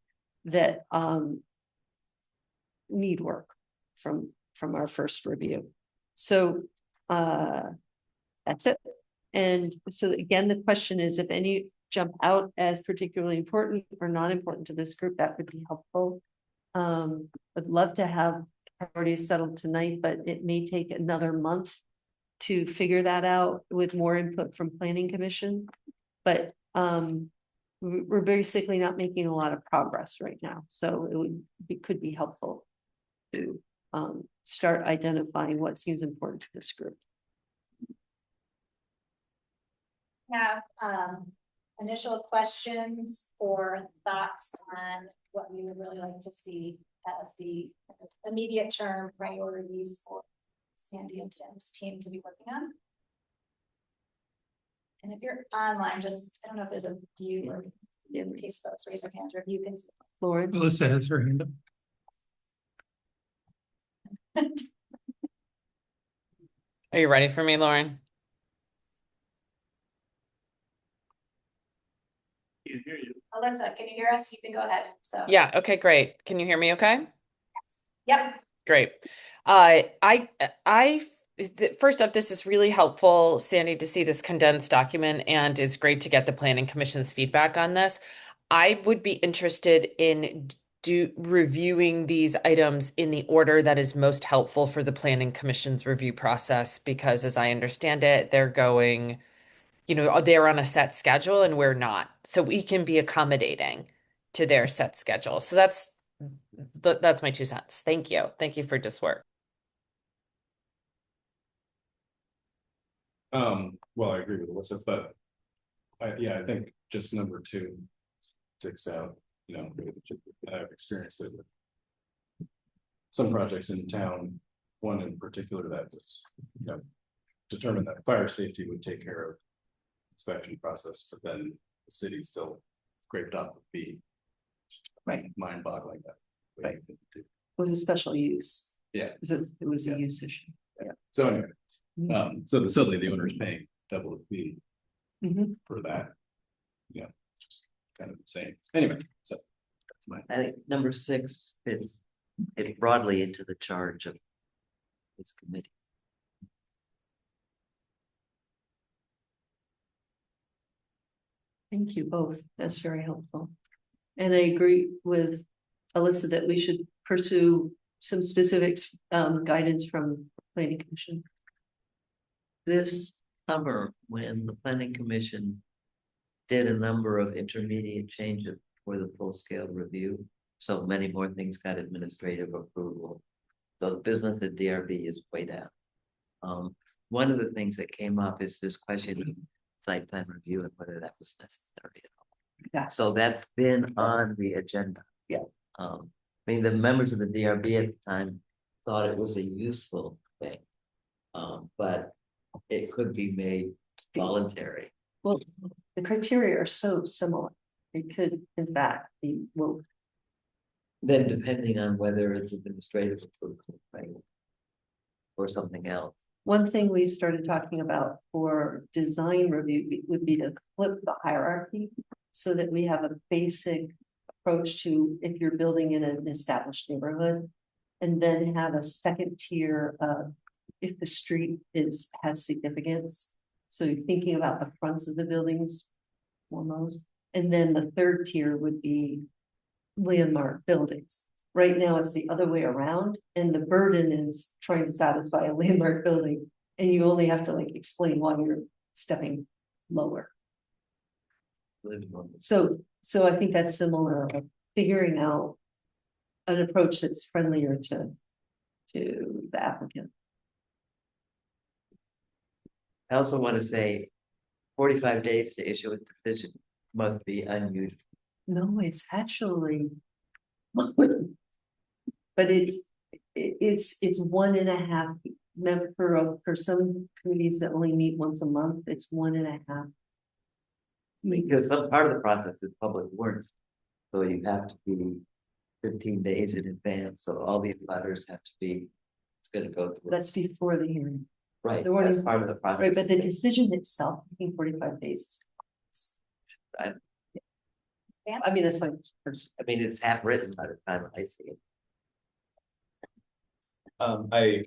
that need work from our first review. So that's it. And so again, the question is, if any jump out as particularly important or not important to this group, that would be helpful. I'd love to have priorities settled tonight, but it may take another month to figure that out with more input from Planning Commission. But we're basically not making a lot of progress right now. So it could be helpful to start identifying what seems important to this group. Have initial questions or thoughts on what we would really like to see as the immediate term priorities for Sandy and Tim's team to be working on. And if you're online, just, I don't know if there's a view or in case folks raise their hands or if you can see. Lauren. Melissa has her hand up. Are you ready for me, Lauren? Alyssa, can you hear us? You can go ahead. So Yeah, okay, great. Can you hear me okay? Yep. Great. First up, this is really helpful, Sandy, to see this condensed document, and it's great to get the Planning Commission's feedback on this. I would be interested in reviewing these items in the order that is most helpful for the Planning Commission's review process, because as I understand it, they're going, they're on a set schedule and we're not. So we can be accommodating to their set schedule. So that's my 2 cents. Thank you. Thank you for this work. Well, I agree with Alyssa, but I think just number 2 sticks out. I've experienced it with some projects in town. One in particular that was, determined that fire safety would take care of inspection process, but then the city still scraped up the fee. Right. Mind-boggling that. Right. It was a special use. Yeah. It was a use issue. Yeah. So anyway, so suddenly the owner is paying double the fee for that. Yeah, just kind of insane. Anyway, so that's my. I think number 6 fits it broadly into the charge of this committee. Thank you both. That's very helpful. And I agree with Alyssa that we should pursue some specifics, guidance from Planning Commission. This summer, when the Planning Commission did a number of intermediate changes for the full-scale review, so many more things got administrative approval. So the business at DRB is way down. One of the things that came up is this question of site plan review and whether that was necessary at all. Yeah. So that's been on the agenda. Yeah. I mean, the members of the DRB at the time thought it was a useful thing. But it could be made voluntary. Well, the criteria are so similar. It could, in fact, be moved. Then depending on whether it's administrative approval, right? Or something else. One thing we started talking about for design review would be to flip the hierarchy so that we have a basic approach to if you're building in an established neighborhood, and then have a second tier of if the street has significance. So you're thinking about the fronts of the buildings foremost, and then the third tier would be landmark buildings. Right now, it's the other way around, and the burden is trying to satisfy a landmark building, and you only have to like explain why you're stepping lower. So I think that's similar, of figuring out an approach that's friendlier to the applicant. I also want to say 45 days to issue a decision must be unusual. No, it's actually, but it's 1.5. Remember, for some committees that only meet once a month, it's 1.5. Because some part of the process is public warrants. So you have to be 15 days in advance, so all the letters have to be, it's gonna go through. That's before the hearing. Right, The warning- that's part of the process. Right, but the decision itself, I think 45 days. I I mean, that's fine. mean, it's half written by the time I see it. I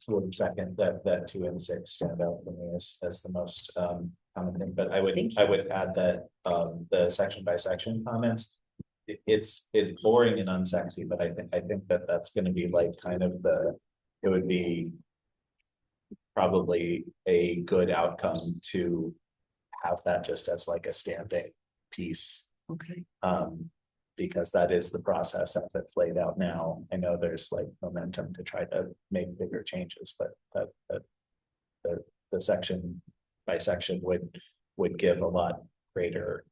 would second that 2 and 6 stand out for me as the most common thing, but I would add that the section by section comments. It's boring and unsexy, but I think that that's going to be like kind of it would be probably a good outcome to have that just as like a standing piece. Okay. Because that is the process as it's laid out now. I know there's like momentum to try to make bigger changes, but the section by section would give a lot greater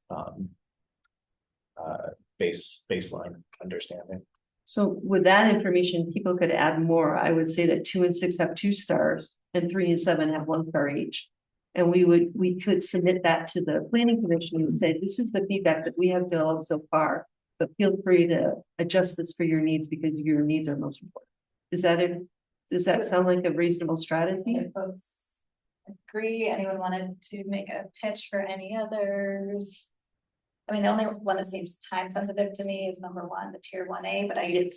baseline understanding. So with that information, people could add more. I would say that 2 and 6 have 2 stars and 3 and 7 have 1 star each. And we could submit that to the planning commission and say, this is the feedback that we have developed so far, but feel free to adjust this for your needs because your needs are most important. Does that sound like a reasonable strategy? If folks agree, anyone wanted to make a pitch for any others? I mean, the only one that seems time sensitive to me is number 1, the tier 1A, but I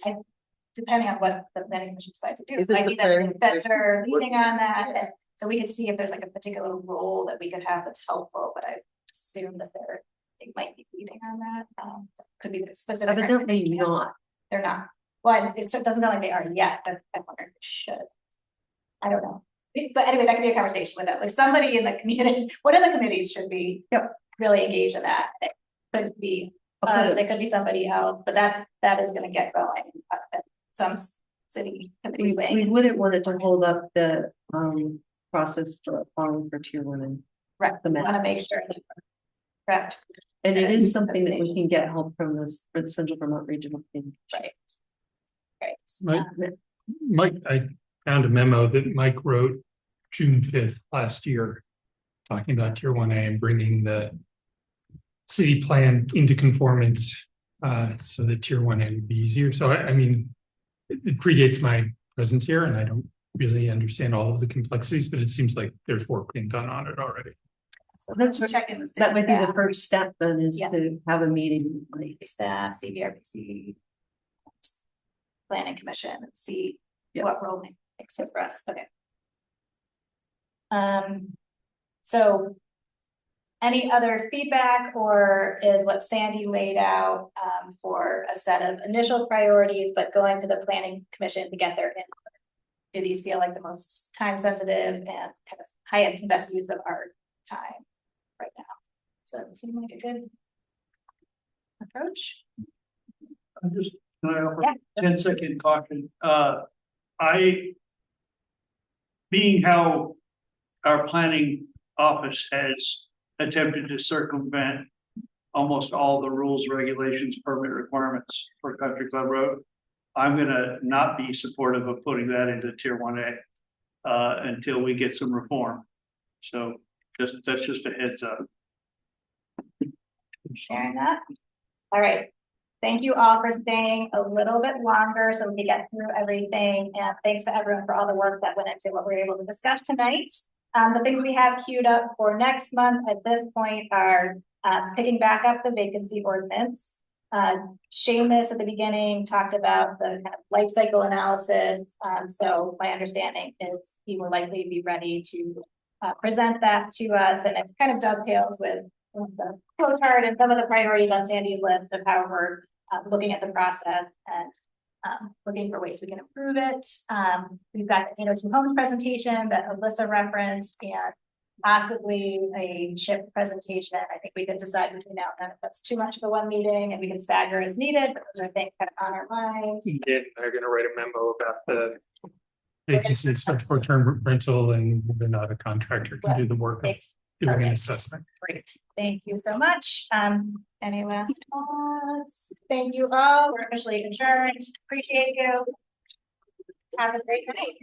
depending on what the planning commission decides to do, Is it might the be planning that they're leaning on that. And so we could see if there's like a particular role that we could have that's helpful, but I assume that they might be leading on that. Could be specific. Evidently not. They're not. Well, it doesn't sound like they are yet, but I wonder if they should. I don't know. But anyway, that could be a conversation with them. Like somebody in the community, one of the committees should be really engaged in that. It could be us, it could be somebody else, but that is gonna get going. Some city committees. We wouldn't want it to hold up the process for applying for tier 1 and right. The map. Want to make sure that we're correct. And it is something that we can get help from for the Central Vermont Regional Planning. Right. Mike, I found a memo that Mike wrote June 5th last year, talking about tier 1A and bringing the city plan into conformance so that tier 1A would be easier. So I mean, it predates my presence here and I don't really understand all of the complexities, but it seems like there's work being done on it already. So let's check in the That might be the first step then is to have a meeting. Like staff, CVRPC, planning commission, and see what role makes sense for us. Okay. So any other feedback, or is what Sandy laid out for a set of initial priorities, but going to the planning commission to get their input? Do these feel like the most time sensitive and kind of highest and best use of our time right now? Does that seem like a good approach? I'm just, can I offer 10-second caution? Being how our planning office has attempted to circumvent almost all the rules, regulations, permit requirements for Country Club Road. I'm gonna not be supportive of putting that into tier 1A until we get some reform. So that's just a heads up. Sharing that. All right. Thank you all for staying a little bit longer so we can get through everything. And thanks to everyone for all the work that went into what we were able to discuss tonight. The things we have queued up for next month at this point are picking back up the vacancy ordinance. Seamus at the beginning talked about the kind of life cycle analysis. So my understanding is he will likely be ready to present that to us, and it kind of dovetails with the flow chart and some of the priorities on Sandy's list of how we're looking at the process and looking for ways we can improve it. We've got the 802 Homes presentation that Alyssa referenced, and possibly a SHIP presentation. I think we can decide between now and then if that's too much for one meeting, and we can stagger as needed, but those are things kind of on our mind. Yeah, they're gonna write a memo about the vacancies of short-term rental and whether or not a contractor can do the work of doing an assessment. Great, thank you so much. Any last thoughts? Thank you all. We're officially adjourned. Appreciate you. Have a great night.